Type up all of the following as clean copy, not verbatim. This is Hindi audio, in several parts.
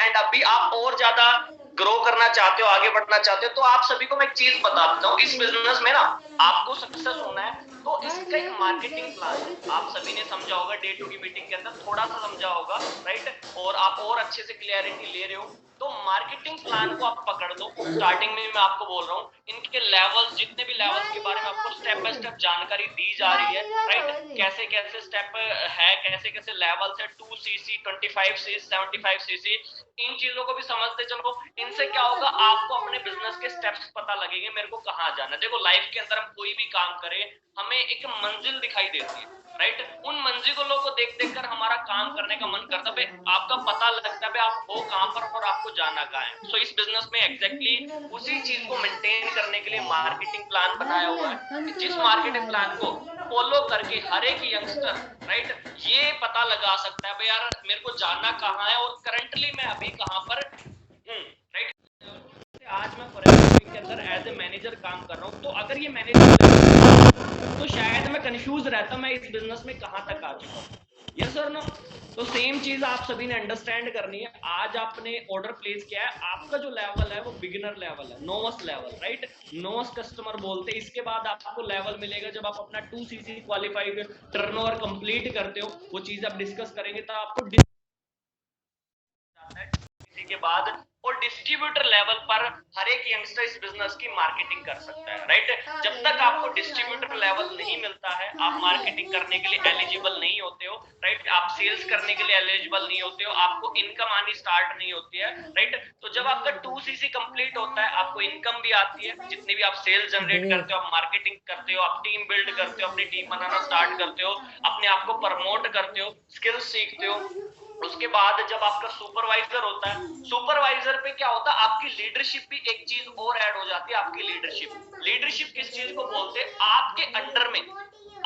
एंड अभी आप और ज्यादा ग्रो करना चाहते हो, आगे बढ़ना चाहते हो, तो आप सभी को मैं एक चीज बता देता हूँ, इस बिजनेस में ना आपको सक्सेस होना है तो इसका एक मार्केटिंग प्लान है। आप सभी ने समझा होगा, डे टू की मीटिंग के अंदर थोड़ा सा समझा होगा, राइट, और आप और अच्छे से क्लियरिटी ले रहे हो। तो मार्केटिंग प्लान को आप पकड़ दो। स्टार्टिंग में मैं आपको बोल रहा हूँ, इनके लेवल्स, जितने भी लेवल्स के बारे में आपको स्टेप बाय स्टेप जानकारी दी जा रही है, राइट, कैसे कैसे स्टेप है, कैसे कैसे लेवल्स है, 2cc, 25cc, 75cc, इन चीजों को भी समझते चलो। इनसे क्या होगा, आपको अपने बिजनेस के स्टेप्स पता लगेंगे, मेरे को कहाँ जाना है। देखो लाइफ के अंदर हम कोई भी काम करें, हमें एक मंजिल दिखाई देती है, राइट, उन मंजिलों को देख देख कर हमारा काम करने का मन करता है, आपका पता लगता है आप हो कहां पर और आपको जाना कहां है। सो इस बिजनेस में एग्जैक्टली उसी चीज को मेंटेन करने के लिए मार्केटिंग प्लान बनाया हुआ है, जिस मार्केटिंग प्लान को फॉलो करके हर एक यंगस्टर, राइट, ये पता लगा सकता है भाई यार मेरे को जाना कहाँ है और करंटली मैं अभी कहां पर हूँ, राइट। आज मैं फॉरेस्ट के अंदर एज ए मैनेजर काम कर रहा हूँ, तो अगर ये मैनेजर तो शायद मैं कंफ्यूज रहता मैं इस बिजनेस में कहां तक आ चुका हूँ, यस और नो। तो सेम चीज आप सभी ने अंडरस्टैंड करनी है। आज आपने ऑर्डर प्लेस किया है, आपका जो लेवल है वो बिगिनर लेवल है, नोवस लेवल, राइट, नोवस कस्टमर बोलते हैं। इसके बाद आपको लेवल मिलेगा जब आप अपना 2cc क्वालिफाइड टर्नओवर कंप्लीट करते हो, वो चीज आप डिस्कस करेंगे, तो आपको इसी के बाद और डिस्ट्रीब्यूटर लेवल पर हर एक यंगस्टर इस बिजनेस की मार्केटिंग कर सकता है, राइट। जब तक आपको डिस्ट्रीब्यूटर लेवल नहीं मिलता है, आप मार्केटिंग करने के लिए एलिजिबल नहीं होते हो, राइट, आप सेल्स करने के लिए एलिजिबल नहीं होते हो, आपको इनकम आनी स्टार्ट नहीं होती है, राइट। तो जब आपका 2cc कंप्लीट होता है, आपको इनकम भी आती है, जितनी भी आप सेल्स जनरेट करते हो, आप मार्केटिंग करते हो, आप टीम बिल्ड करते हो, अपनी टीम बनाना स्टार्ट करते हो, अपने आप को प्रमोट करते हो, स्किल्स सीखते हो। उसके बाद जब आपका सुपरवाइजर होता है, सुपरवाइजर पे क्या होता है, आपकी लीडरशिप भी एक चीज और ऐड हो जाती है। आपकी लीडरशिप, लीडरशिप किस चीज को बोलते हैं, आपके अंडर में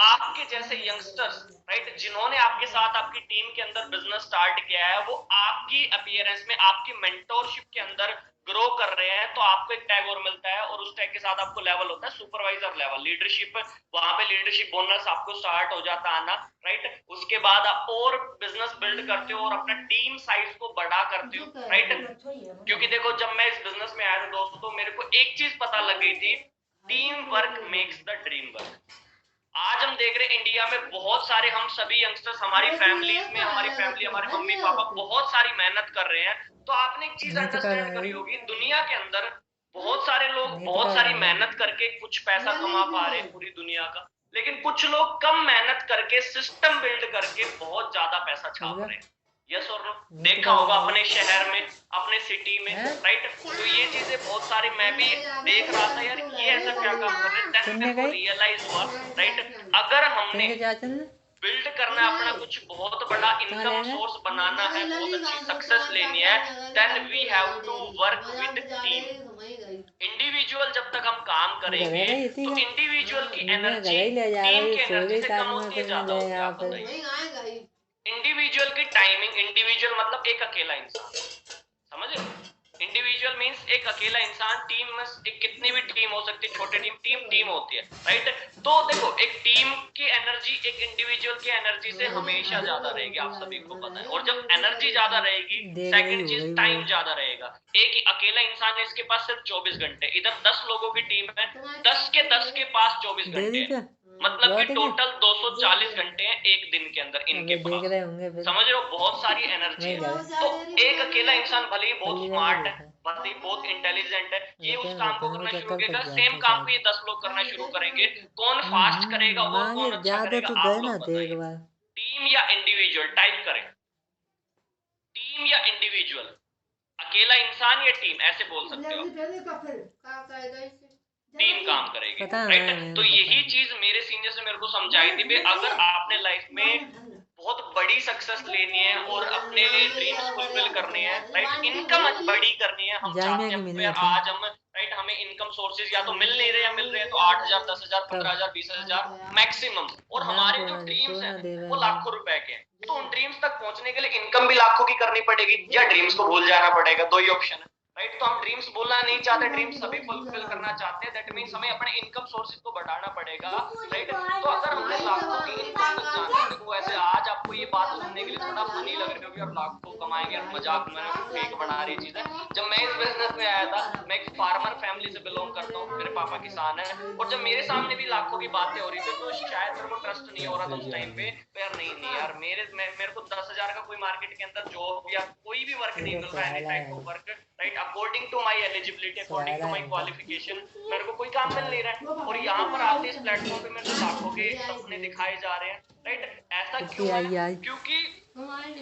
आपके जैसे यंगस्टर्स, राइट, जिन्होंने आपके साथ आपकी टीम के अंदर बिजनेस स्टार्ट किया है, वो आपकी अपीयरेंस में, आपकी मेंटोरशिप के अंदर ग्रो कर रहे हैं, तो आपको एक टैग और मिलता है, और उस टैग के साथ आपको लेवल होता है सुपरवाइजर लेवल, लीडरशिप। वहां पे लीडरशिप बोनस आपको स्टार्ट हो जाता आना, राइट। उसके बाद आप और बिजनेस बिल्ड करते हो और अपना टीम साइज को बड़ा करते हो, राइट। क्योंकि देखो जब मैं इस बिजनेस में आया था दोस्तों, मेरे को एक चीज पता लग गई थी, team work makes the dream work. आज हम देख रहे हैं इंडिया में बहुत सारे, हम सभी यंगस्टर्स, हमारी फैमिलीज में, हमारी फैमिली, हमारे मम्मी पापा बहुत सारी मेहनत कर रहे हैं। तो आपने एक चीज अंडरस्टैंड करी होगी, दुनिया के अंदर बहुत सारे लोग बहुत सारी मेहनत करके कुछ पैसा कमा पा रहे हैं पूरी दुनिया का, लेकिन कुछ लोग कम मेहनत करके, सिस्टम बिल्ड करके बहुत ज्यादा पैसा छाप रहे हैं, यस और नो। देखा होगा अपने शहर में, अपने सिटी में, राइट। तो ये चीजें बहुत सारी मैं भी देख रहा था, यार ये ऐसा क्या काम कर रहे हैं, देन मेरे को रियलाइज हुआ, राइट, अगर हमने बिल्ड करना है अपना कुछ बहुत बड़ा इनकम सोर्स बनाना है, बहुत अच्छी सक्सेस लेनी है, then we have to work with team. Individual जब तक हम काम करेंगे तो इंडिविजुअल की एनर्जी टीम की एनर्जी से कम होती है, ज्यादा होती है, आप बताइए। इंडिविजुअल की टाइमिंग, इंडिविजुअल मतलब एक अकेला इंसान, समझ रहे हो, इंडिविजुअल मींस एक अकेला इंसान, टीम में एक कितनी भी टीम हो सकती है, छोटे टीम, टीम होती है, राइट। तो देखो एक टीम की एनर्जी एक इंडिविजुअल की एनर्जी से हमेशा ज्यादा रहेगी, आप सभी को पता है। और जब एनर्जी ज्यादा रहेगी, सेकंड चीज टाइम ज्यादा रहेगा। एक अकेला इंसान है, इसके पास सिर्फ 24 घंटे, इधर 10 लोगों की टीम है, 10 के पास 24 घंटे है, मतलब कि टोटल 240 घंटे हैं एक दिन के अंदर इनके पास, समझ रहे हो, बहुत सारी एनर्जी है। तो एक अकेला इंसान भले ही बहुत स्मार्ट है, भले ही बहुत इंटेलिजेंट है, ये उस काम को करना शुरू करेगा, सेम काम को ये 10 लोग करना शुरू करेंगे, कौन फास्ट करेगा और कौन अच्छा करेगा, आप लोग बताइए। टीम या इंडिविजुअल, टाइप करें, टीम या इंडिविजुअल, अकेला इंसान या टीम, ऐसे बोल सकते हो, टीम काम करेगी, राइट। तो यही चीज मेरे सीनियर से मेरे को समझाई थी, अगर आपने लाइफ में बहुत बड़ी सक्सेस लेनी है और अपने ड्रीम्स फुलफिल करने हैं, राइट, इनकम बड़ी करनी है, हम चाहते हैं आज हम, राइट, हमें इनकम सोर्सेज या तो मिल नहीं रहे, या मिल रहे हैं तो 8,000, 10,000, 15,000, 20,000 मैक्सिमम, और हमारे जो ड्रीम्स हैं वो लाखों रुपए के हैं। तो उन ड्रीम्स तक पहुंचने के लिए इनकम भी लाखों की करनी पड़ेगी, या ड्रीम्स को भूल जाना पड़ेगा, दो ही ऑप्शन है, राइट। तो हम ड्रीम्स बोलना नहीं चाहते, ड्रीम्स सभी फुलफिल करना चाहते हैं, दैट मीन्स हमें अपने इनकम सोर्सेज को बढ़ाना पड़ेगा, राइट। तो अगर हमने लाखों की इनकम तक जाना है, देखो ऐसे आज आपको ये बात सुनने के लिए थोड़ा फनी लग रही होगी और लाखों कमाएंगे और मजाक में फेक बना रही चीज है। जब मैं इस बिजनेस में आया था, मैं एक फार्मर फैमिली से बिलोंग करता हूँ, मेरे पापा किसान है, और जब मेरे सामने भी लाखों की बातें हो रही थी तो शायद मेरे को ट्रस्ट नहीं हो रहा था उस टाइम पे, यार नहीं यार मेरे को 10,000 का कोई मार्केट के अंदर जॉब या कोई भी वर्क नहीं मिल रहा है, any type of work, right, according to my eligibility, according to my qualification, मेरे को कोई काम मिल नहीं रहा है। और यहाँ पर आते इस प्लेटफॉर्म पे मेरे को लाखों के सपने दिखाए जा रहे हैं, राइट। ऐसा क्यों है? क्योंकि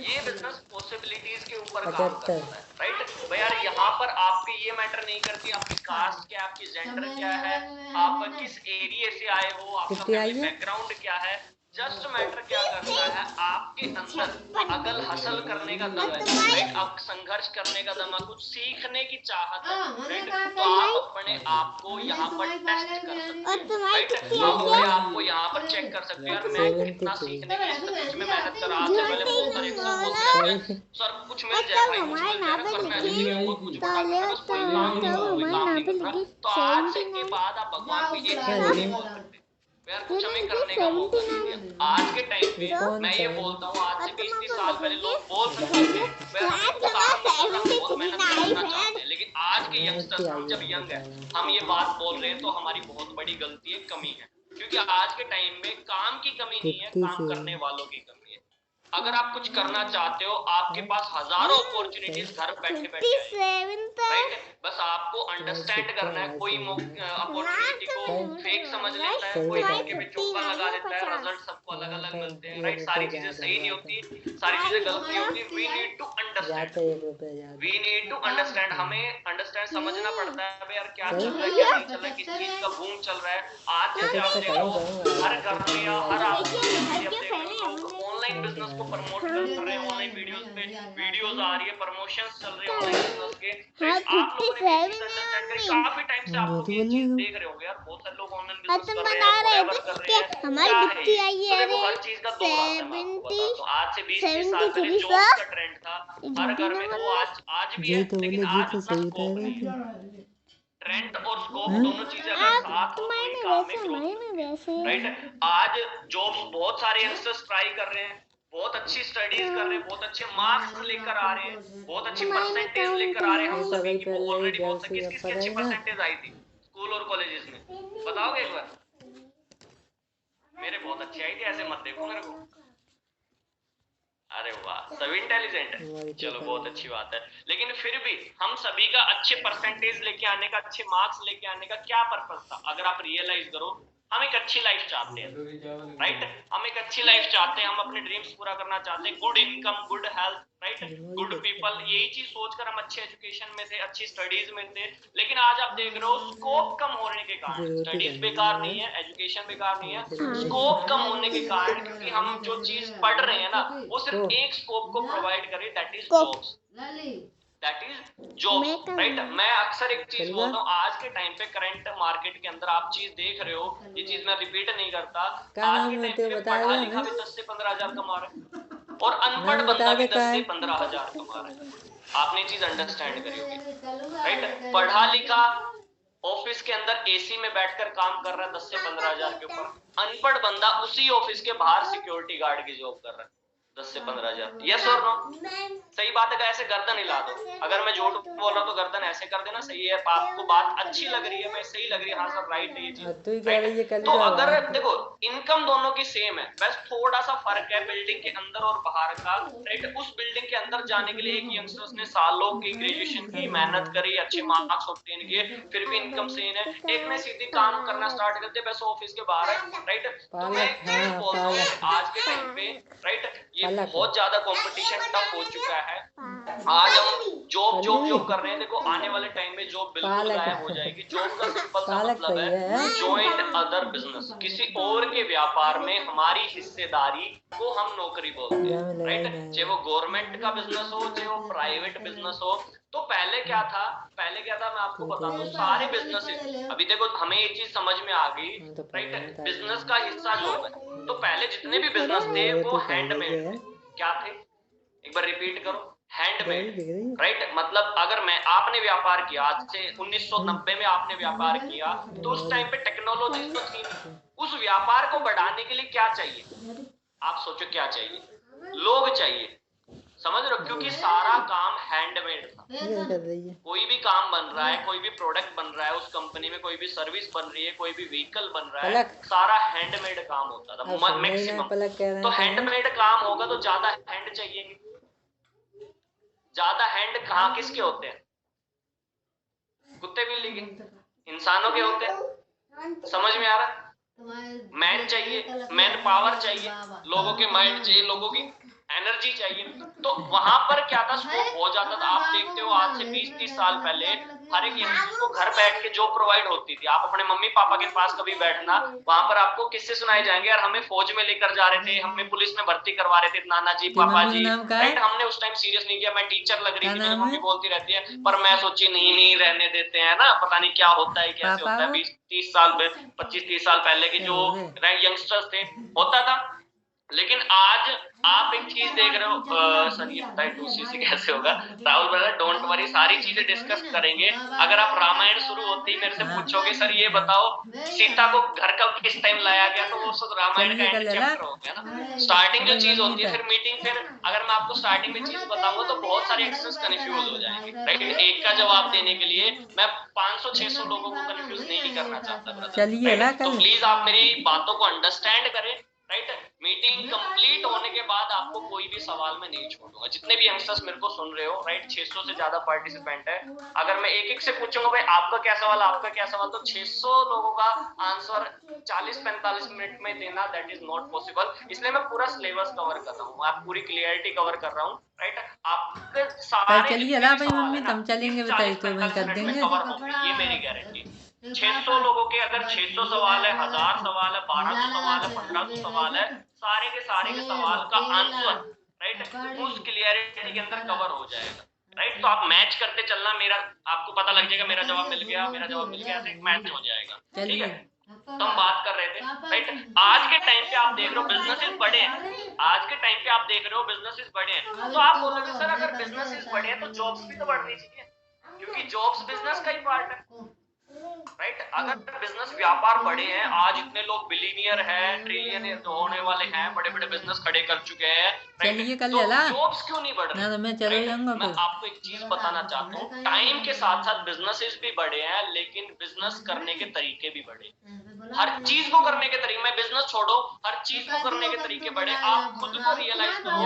ये बिजनेस पॉसिबिलिटीज के ऊपर काम करता है, राइट। भाई यार यहाँ पर आपके ये मैटर नहीं करती आपकी कास्ट क्या, आपकी जेंडर क्या है, आप किस एरिया से आए हो, आपका फैमिली बैकग्राउंड क्या है, जस्ट मैटर क्या करता है आपके अंदर अगर हसल करने का दम है, राइट, आप संघर्ष करने का दम है, कुछ सीखने की चाहत है, राइट, तो आप अपने आप को यहाँ पर टेस्ट कर सकते हैं, राइट, आप अपने आप को यहाँ पर चेक कर सकते हैं, मैं कितना सीखने के लिए सच में मेहनत कर रहा हूं। पहले बहुत सारे सर कुछ मिल जाएगा, कुछ मिल जाएगा सर, मैं जिंदगी में बहुत कुछ पढ़ा था, बस कोई काम नहीं मिल रहा। तो आज से के बाद आप भगवान की एक चीज नहीं बोल सकते यार कुछ हमें करने का मौका दीजिए। आज के टाइम पे मैं ये बोलता हूँ, आज से 20-30 साल पहले लोग बोल सकते थे यार हमें कुछ काम नहीं करना, बहुत मेहनत करना चाहते हैं, लेकिन आज के यंगस्टर्स, हम जब यंग है, हम ये बात बोल रहे हैं तो हमारी बहुत बड़ी गलती है, कमी है, क्योंकि आज के टाइम में काम की कमी नहीं है, काम करने वालों की कमी है। अगर आप कुछ करना चाहते हो, आपके पास हजारों अपॉर्चुनिटीज घर बैठे बैठे राइट, बस आपको अंडरस्टैंड करना है। कोई अपॉर्चुनिटी को फेक समझ लेता है, कोई मौके पे चौका लगा देता है, रिजल्ट सबको अलग अलग मिलते हैं, राइट। सारी चीजें सही नहीं होती, सारी चीजें गलत नहीं होती। We need to understand, we need to understand, हमें अंडरस्टैंड समझना पड़ता है यार क्या चल रहा है, क्या नहीं चल रहा है, किस चीज का बूम चल रहा है। आज जैसे आप देखो हर घर में या हर आप ऑनलाइन बिजनेस को प्रमोट कर रहे हैं, ऑनलाइन वीडियोस पे वीडियोस आ रही है, प्रमोशंस चल रहे हैं ऑनलाइन बिजनेस के, आप लोगों ने ये चीज अंडरस्टैंड करी, काफी टाइम से आप लोग ये चीज देख रहे होंगे यार, बहुत सारे लोग ऑनलाइन बिजनेस कर रहे हैं, फॉरएवर कर रहे हैं, हमारी बिट्टी आई है, देखो हर चीज का दौर आता है, मैं आपको बताता हूं। आज से 20-30 साल पहले जॉब्स का ट्रेंड था हर घर में, वो आज भी है, लेकिन आज उतना स्कोप नहीं। ट्रेंड और स्कोप दोनों चीजें अगर साथ हो तो ही काम में ग्रोथ, राइट। आज जॉब्स बहुत सारे यंगस्टर्स ट्राई कर रहे हैं, बहुत अच्छी स्टडीज कर रहे हैं, बहुत अच्छे मार्क्स लेकर आ रहे हैं, बहुत अच्छी परसेंटेज लेकर आ रहे हैं। हम सभी की ऑलरेडी बहुत किसकी अच्छी परसेंटेज आई थी स्कूल और कॉलेजेस में, बताओगे एक बार? मेरे बहुत अच्छी आई थी, ऐसे मत देखो मेरे को। अरे वाह, सभी इंटेलिजेंट है, चलो बहुत अच्छी बात है। लेकिन फिर भी हम सभी का अच्छे परसेंटेज लेके आने का, अच्छे मार्क्स लेके आने का क्या पर्पस था? अगर आप रियलाइज करो, हम एक अच्छी लाइफ चाहते हैं, राइट, हम एक अच्छी लाइफ चाहते हैं, हम अपने ड्रीम्स पूरा करना चाहते हैं, good income, good health, right, good people, यही चीज सोचकर हम अच्छे एजुकेशन में थे, अच्छी स्टडीज में थे। लेकिन आज आप देख रहे हो स्कोप कम होने के कारण, स्टडीज बेकार नहीं है, एजुकेशन बेकार नहीं है, स्कोप कम होने के कारण, क्योंकि हम जो चीज पढ़ रहे हैं ना वो सिर्फ एक स्कोप को प्रोवाइड करे, that is jobs, that is jobs, right. मैं अक्सर एक चीज बोलता हूँ, आज के टाइम पे करंट मार्केट के अंदर आप चीज देख रहे हो, ये चीज मैं रिपीट नहीं करता, आज के टाइम पे पढ़ा लिखा भी 10 से 15 हजार कमा रहा है और अनपढ़ बंदा भी 10 से 15 हजार कमा रहा है। आपने चीज अंडरस्टैंड करी होगी, राइट। पढ़ा लिखा ऑफिस के अंदर एसी में बैठकर काम कर रहा है 10 से 15 हजार के ऊपर, अनपढ़ बंदा उसी ऑफिस के बाहर सिक्योरिटी गार्ड की जॉब कर रहा है 10 से 15 हजार। यस और नो? सही बात है, ऐसे गर्दन हिला दो, अगर मैं झूठ बोल रहा हूँ तो गर्दन ऐसे कर देना, सही है, आपको बात अच्छी लग रही है, मैं सही लग रही है, हाँ सर राइट है ये चीज। तो अगर देखो इनकम दोनों की सेम है, बस थोड़ा सा फर्क है बिल्डिंग के अंदर और बाहर का, राइट। उस बिल्डिंग के अंदर जाने के लिए एक यंगस्टर्स ने सालों की ग्रेजुएशन की, मेहनत करी, अच्छे मार्क्स ऑब्टेन किए, फिर भी इनकम सेम है। एक ने सीधे काम करना स्टार्ट कर दिया, बस ऑफिस के बाहर है, राइट। तो मैं चीज बोलता हूँ आज के टाइम पे, राइट, ये बहुत ज्यादा कंपटीशन टफ हो चुका है। आज हम जॉब कर रहे हैं, देखो आने वाले टाइम में जॉब बिल्कुल गायब हो जाएगी। जॉब का सिंपल सा मतलब है जॉइंट अदर बिजनेस, किसी और के व्यापार में हमारी हिस्सेदारी को हम नौकरी बोलते हैं, राइट। चाहे वो गवर्नमेंट का बिजनेस हो, चाहे वो प्राइवेट बिजनेस हो। तो पहले क्या था मैं आपको बता दूं, सारे बिजनेसेस, अभी देखो हमें ये चीज समझ में आ गई, राइट, बिजनेस का हिस्सा जॉब है। तो पहले जितने भी बिजनेस थे वो हैंडमेड थे, क्या थे? एक बार रिपीट करो, हैंडमेड, राइट। मतलब अगर आपने व्यापार किया आज से 1990 में आपने व्यापार किया, तो उस टाइम पे टेक्नोलॉजी तो थी नहीं। उस व्यापार को बढ़ाने के लिए क्या चाहिए, आप सोचो क्या चाहिए, लोग चाहिए, समझ रहे हो, क्योंकि सारा काम हैंडमेड था। कोई भी काम बन रहा है, कोई भी प्रोडक्ट बन रहा है उस कंपनी में, कोई भी सर्विस बन रही है, कोई भी व्हीकल बन रहा है, सारा हैंडमेड काम होता था मैक्सिमम। तो हैंडमेड काम होगा तो ज्यादा हैंड चाहिए, ज्यादा हैंड कहाँ किसके होते हैं, कुत्ते बिल्ली के, इंसानों के होते हैं, समझ में आ रहा। मैन चाहिए, मैन पावर चाहिए, लोगों के माइंड चाहिए, लोगों की एनर्जी चाहिए। तो वहां पर क्या था, स्कोप हो जाता था। आप देखते हो आज से 20-30 साल पहले हर एक यंगस्टर को घर बैठ के जॉब प्रोवाइड होती थी। आप अपने मम्मी पापा के पास कभी बैठना, वहां पर आपको किस्से सुनाए जाएंगे, यार हमें फौज में लेकर जा रहे थे, हमें पुलिस में भर्ती करवा रहे थे नाना जी पापा जी, राइट। हमने उस टाइम सीरियस नहीं किया, मैं टीचर लग रही थी, मेरी मम्मी बोलती रहती है, पर मैं सोची नहीं रहने देते हैं ना, पता नहीं क्या होता है कैसे होता है। 20-30 साल 25-30 साल पहले के जो यंगस्टर्स थे होता था। लेकिन आज आप एक चीज देख रहे हो, सर ये पता है 2cc कैसे होगा, राहुल ब्रदर डोंट वरी, सारी चीजें डिस्कस करेंगे। अगर आप रामायण शुरू होती मेरे से पूछोगे सर ये बताओ सीता को घर का किस टाइम लाया गया, तो वो सब रामायण का एंड चैप्टर हो गया ना। स्टार्टिंग जो चीज होती है, फिर मीटिंग, फिर अगर मैं आपको स्टार्टिंग में चीज बताऊंगा तो बहुत सारे एक्सेस कंफ्यूज हो जाएंगे, राइट। एक का जवाब देने के लिए मैं 500-600 लोगों को कंफ्यूज नहीं करना चाहता ब्रदर, तो प्लीज आप मेरी बातों को अंडरस्टैंड करें, राइट। मीटिंग कंप्लीट होने के बाद आपको कोई भी सवाल मैं नहीं छोड़ूंगा, जितने भी यंगस्टर्स मेरे को सुन रहे हो, राइट। 600 से ज्यादा पार्टिसिपेंट है, अगर मैं एक एक से पूछूंगा भाई आपका क्या सवाल, आपका क्या सवाल, तो 600 लोगों का आंसर 40-45 मिनट में देना दैट इज नॉट पॉसिबल। इसलिए मैं पूरा सिलेबस कवर कर रहा हूँ, आप पूरी क्लियरिटी कवर कर रहा हूँ, राइट। आपके सारे चलिए ला भाई मम्मी तुम चलेंगे बताइए तो मैं कर देंगे, कवर होंगे, ये मेरी गारंटी। 600 लोगों के अगर 600 सवाल है, 1000 सवाल है, 1200 सवाल है, 1500 सवाल है, सारे के सवाल का आंसर, राइट, उस क्लियरिटी के अंदर कवर हो जाएगा, राइट। तो आप मैच करते चलना, मेरा आपको पता लग जाएगा मेरा जवाब मिल गया, मेरा जवाब मिल गया, ऐसे एक मैच हो जाएगा, ठीक है। तो हम बात कर रहे थे, राइट। आज के टाइम पे आप देख रहे हो बिजनेसेस बड़े हैं, आज के टाइम पे आप देख रहे हो बिजनेसेस बड़े हैं, तो आप बोलोगे सर अगर बिजनेसेस बड़े हैं तो जॉब्स भी तो बढ़नी चाहिए, क्योंकि जॉब्स बिजनेस का ही पार्ट है, राइट। अगर बिजनेस व्यापार बड़े हैं, आज इतने लोग बिलियनियर हैं, ट्रिलियनियर होने वाले हैं, बड़े बड़े बिजनेस खड़े कर चुके हैं, चलिए कल तो जॉब्स क्यों नहीं बढ़ रही? मैं चले जाऊंगा। मैं आपको एक चीज बताना चाहता हूँ, टाइम के साथ साथ बिजनेसेस भी बढ़े हैं, लेकिन बिजनेस करने के तरीके भी बढ़े। हर चीज को करने के तरीके, मैं बिजनेस छोड़ो, हर चीज को करने के तरीके बढ़े। आप खुद को रियलाइज करो,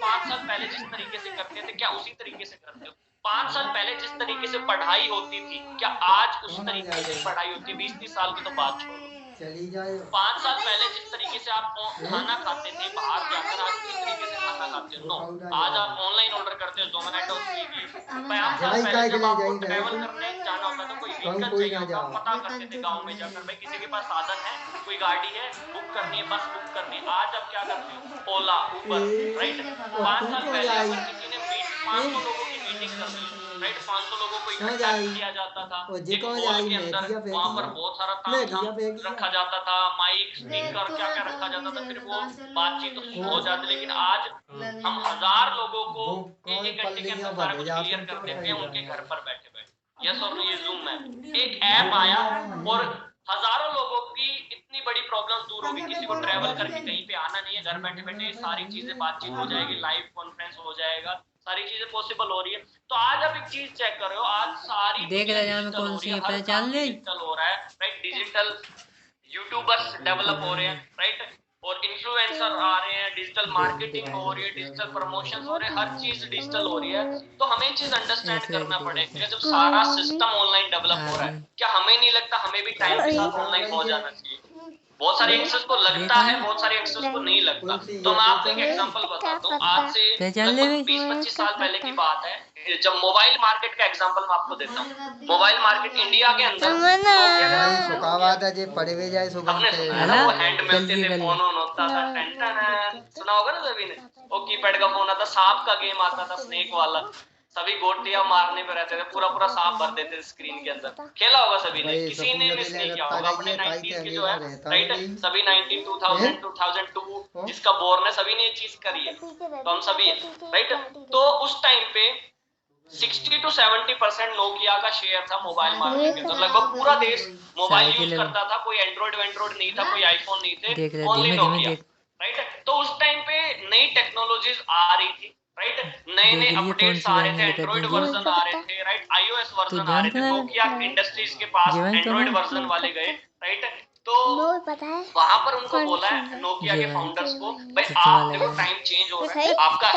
5 साल पहले जिस तरीके से करते थे, क्या उसी तरीके से करते हो? 5 साल पहले जिस तरीके से पढ़ाई होती थी, क्या आज उस तरीके से पढ़ाई होती है? 20-30 साल की तो बात छोड़ो, चली जाए। 5 साल पहले जिस तरीके से आप खाना खाते थे बाहर जाकर, आज उसी तरीके से खाना खाते हो? नो, आज आप ऑनलाइन ऑर्डर करते हो, जोमेटो, स्विगी। 5 साल पहले जब आपको ट्रैवल करने जाना होता था, कोई व्हीकल चाहिए होता, आप पता करते थे गाँव में जाकर, भाई किसी के पास साधन है, कोई गाड़ी है, बुक करनी है, बस बुक करनी है। आज आप क्या करते हो? ओला, उबर, राइट। 5 साल पहले अगर किसी ने 500 लोगों की मीटिंग करनी है, राइट, 500 लोगों को इकट्ठा किया जाता था एक हॉल के अंदर, वहां पर बहुत सारा तामझाम रखा जाता था, माइक, स्पीकर, क्या क्या रखा जाता था, फिर वो बातचीत हो जाती। लेकिन आज हम 1000 लोगों को 1 घंटे के अंदर सारा कुछ क्लियर कर देते हैं उनके घर पर बैठे बैठे। यस और ये जूम है, एक ऐप आया और हजारों लोगों की इतनी बड़ी प्रॉब्लम्स दूर होगी। किसी को ट्रैवल करके कहीं पे आना नहीं है, घर बैठे बैठे सारी चीजें बातचीत हो जाएगी, लाइव कॉन्फ्रेंस हो जाएगा, सारी चीजें पॉसिबल हो रही है। तो आज आप एक चीज चेक कर रहे हो, आज सारी देख रहे हैं कौन सी पहचान ले, डिजिटल हो रहा है, राइट। डिजिटल यूट्यूबर्स डेवलप हो रहे हैं, राइट, और इन्फ्लुएंसर आ रहे हैं, डिजिटल मार्केटिंग हो रही है, डिजिटल प्रमोशन हो रहे हैं, हर चीज डिजिटल हो रही है। तो हमें चीज अंडरस्टैंड करना पड़ेगा, जब सारा सिस्टम ऑनलाइन डेवलप हो रहा है, क्या हमें नहीं लगता हमें भी टाइम के साथ ऑनलाइन हो जाना चाहिए? बहुत सारे यंगस्टर्स को लगता है, बहुत सारे यंगस्टर्स को नहीं लगता। तो मैं आपको एक एग्जांपल बताता हूँ, आज से लगभग 20-25 साल पहले की बात है, जब मोबाइल मार्केट का एग्जांपल मैं आपको देता हूँ। मोबाइल मार्केट इंडिया के अंदर वो हैंड मिलते थे, फोन ऑन होता था, सुना होगा ना सभी ने, वो कीपैड का फोन आता, सांप का गेम आता था, स्नेक वाला, सभी गोटियां मारने पे रहते थे, पूरा पूरा सांप भर देते थे स्क्रीन के अंदर। खेला होगा सभी ने, किसी ने मिस नहीं किया होगा अपने 90s के जो है, राइट, सभी 90 2000 2002 जिसका बोर्न है सभी ने ये चीज करी है, तो हम सभी है, राइट। तो उस टाइम पे 60 to 70% नोकिया का शेयर था मोबाइल मार्केट के अंदर। लगभग पूरा देश मोबाइल यूज करता था, कोई एंड्रॉइड नहीं था, कोई आईफोन नहीं थे, ओनली नोकिया, राइट। तो उस टाइम पे नई टेक्नोलॉजीज आ रही थी, राइट, नए नए अपडेट्स आ रहे थे, एंड्रॉइड वर्जन आ रहे थे, राइट, आईओएस वर्जन आ रहे थे। नोकिया इंडस्ट्रीज के पास एंड्रॉइड वर्जन वाले गए, राइट। तो वहां पर उनको बोला है नोकिया के फाउंडर्स को, भाई आप देखो टाइम चेंज हो रहा है, आपका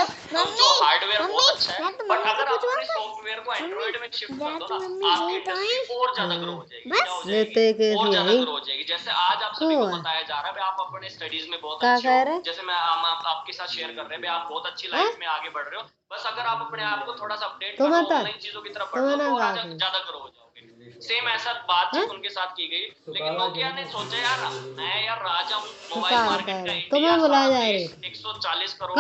जो हार्डवेयर बहुत अच्छा है, बट अगर आप अपने सॉफ्टवेयर को एंड्रॉइड में शिफ्ट कर दो ना, आपकी इंडस्ट्री और ज्यादा ग्रो हो जाएगी, क्या हो जाएगी, और ज्यादा ग्रो हो जाएगी। जैसे आज आप सभी को बताया जा रहा है, आप अपने स्टडीज में बहुत अच्छे हो, जैसे मैं आपके साथ शेयर कर रहे हैं, आप बहुत अच्छी लाइफ में आगे बढ़ रहे हो, बस अगर आप अपने आप को थोड़ा सा अपडेट करो, ऑनलाइन चीजों की तरफ बढ़ो, तो और ज्यादा ग्रो हो जाओगे। सेम ऐसा बातचीत उनके साथ की गई, लेकिन नोकिया ने सोचा यार मैं यार राजा हूँ मोबाइल मार्केट का, इंडिया सारा देश 140 करोड़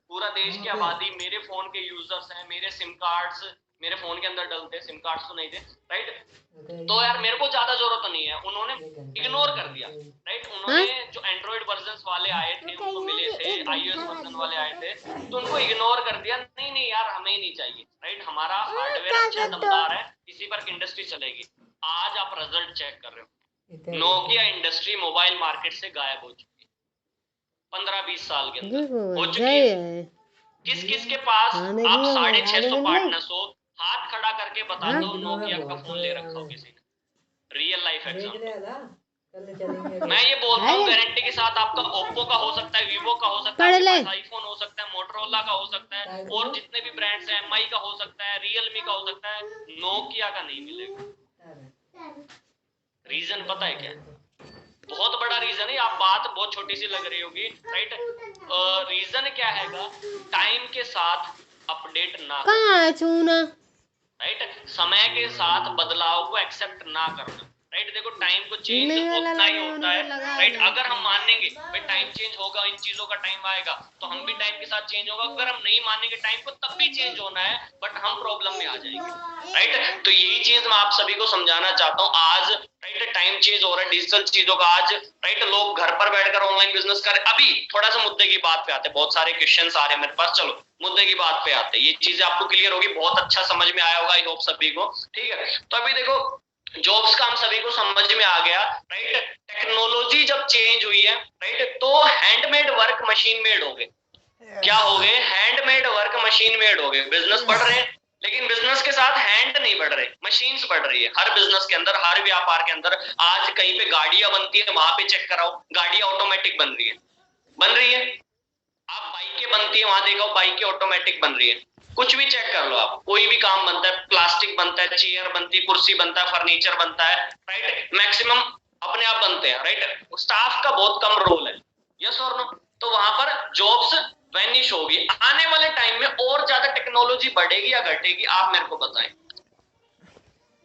पूरा देश की आबादी मेरे फोन के यूजर्स हैं, मेरे सिम कार्ड्स मेरे फोन के अंदर डलते, सिम कार्ड्स तो नहीं थे, राइट। तो यार मेरे को ज्यादा जरूरत तो नहीं है, उन्होंने इग्नोर कर दिया, राइट। उन्होंने जो एंड्रॉइड वर्जन वाले आए थे उनको मिले थे, आईओएस वर्जन वाले आए थे, तो उनको इग्नोर कर दिया, नहीं नहीं यार हमें ही नहीं चाहिए, राइट, हमारा हार्डवेयर अच्छा दमदार है, इसी पर इंडस्ट्री चलेगी। आज आप रिजल्ट चेक कर रहे हो, नोकिया इंडस्ट्री मोबाइल मार्केट से गायब हो चुकी है, 15-20 साल के अंदर हो चुकी है। किस किस के पास आप 650 पार्टनर्स हो, हाथ खड़ा करके बता दो नोकिया का फोन ले रखा हो किसी ने, रियल लाइफ एग्जांपल। मैं ये बोलता हूँ गारंटी के साथ, आपका ओप्पो का हो सकता है, वीवो का हो सकता है, आईफोन हो सकता है, मोटरोला का हो सकता है, और जितने भी ब्रांड्स हैं, एमआई का हो सकता है, रियलमी का हो सकता है, नोकिया का नहीं मिलेगा। रीजन पता है क्या? बहुत बड़ा रीजन है, आप बात बहुत छोटी सी लग रही होगी, राइट। रीजन क्या हैगा, टाइम के साथ अपडेट ना करना, राइट, समय के साथ बदलाव को एक्सेप्ट ना करना, राइट। देखो टाइम को चेंज उतना ही होता है, राइट। अगर हम मानेंगे भाई टाइम चेंज होगा, इन चीजों का टाइम आएगा, तो हम भी टाइम के साथ चेंज होगा। अगर हम नहीं मानेंगे टाइम को, तब भी चेंज होना है, बट हम प्रॉब्लम में आ जाएंगे, राइट। तो यही चीज मैं आप सभी को समझाना चाहता हूँ आज, राइट। टाइम चेंज हो रहा है, डिजिटल चीजों का आज, राइट, लोग घर पर बैठकर ऑनलाइन बिजनेस कर। अभी थोड़ा सा मुद्दे की बात पे आते हैं, बहुत सारे क्वेश्चंस आ रहे हैं मेरे पास, चलो मुद्दे की बात पे आते हैं। ये चीजें आपको क्लियर होगी, बहुत अच्छा समझ में आया होगा, आई होप सभी को, ठीक है। तो अभी देखो जॉब्स का हम सभी को समझ में आ गया, राइट। टेक्नोलॉजी जब चेंज हुई है, राइट, तो हैंडमेड वर्क मशीन मेड हो गए। क्या हो गए? हैंडमेड वर्क मशीन मेड हो गए। बिजनेस बढ़ रहे हैं, लेकिन बिजनेस के साथ हैंड नहीं बढ़ रहे, मशीन्स बढ़ रही है। हर बिजनेस के अंदर, हर व्यापार के अंदर आज कहीं पे गाड़ियां बनती है, वहां पे चेक कराओ, गाड़ियां ऑटोमेटिक बन रही है। आप बाइकें बनती है, वहां देखो बाइकें ऑटोमेटिक बन रही है। कुछ भी चेक कर लो आप, कोई भी काम बनता है, प्लास्टिक बनता है, चेयर बनती है, कुर्सी बनता है, फर्नीचर बनता है, राइट, मैक्सिमम अपने आप बनते हैं, राइट। स्टाफ का बहुत कम रोल है, यस और नो। तो वहां पर जॉब्स वैनिश होगी। आने वाले टाइम में और ज्यादा टेक्नोलॉजी बढ़ेगी या घटेगी, आप मेरे को बताएं।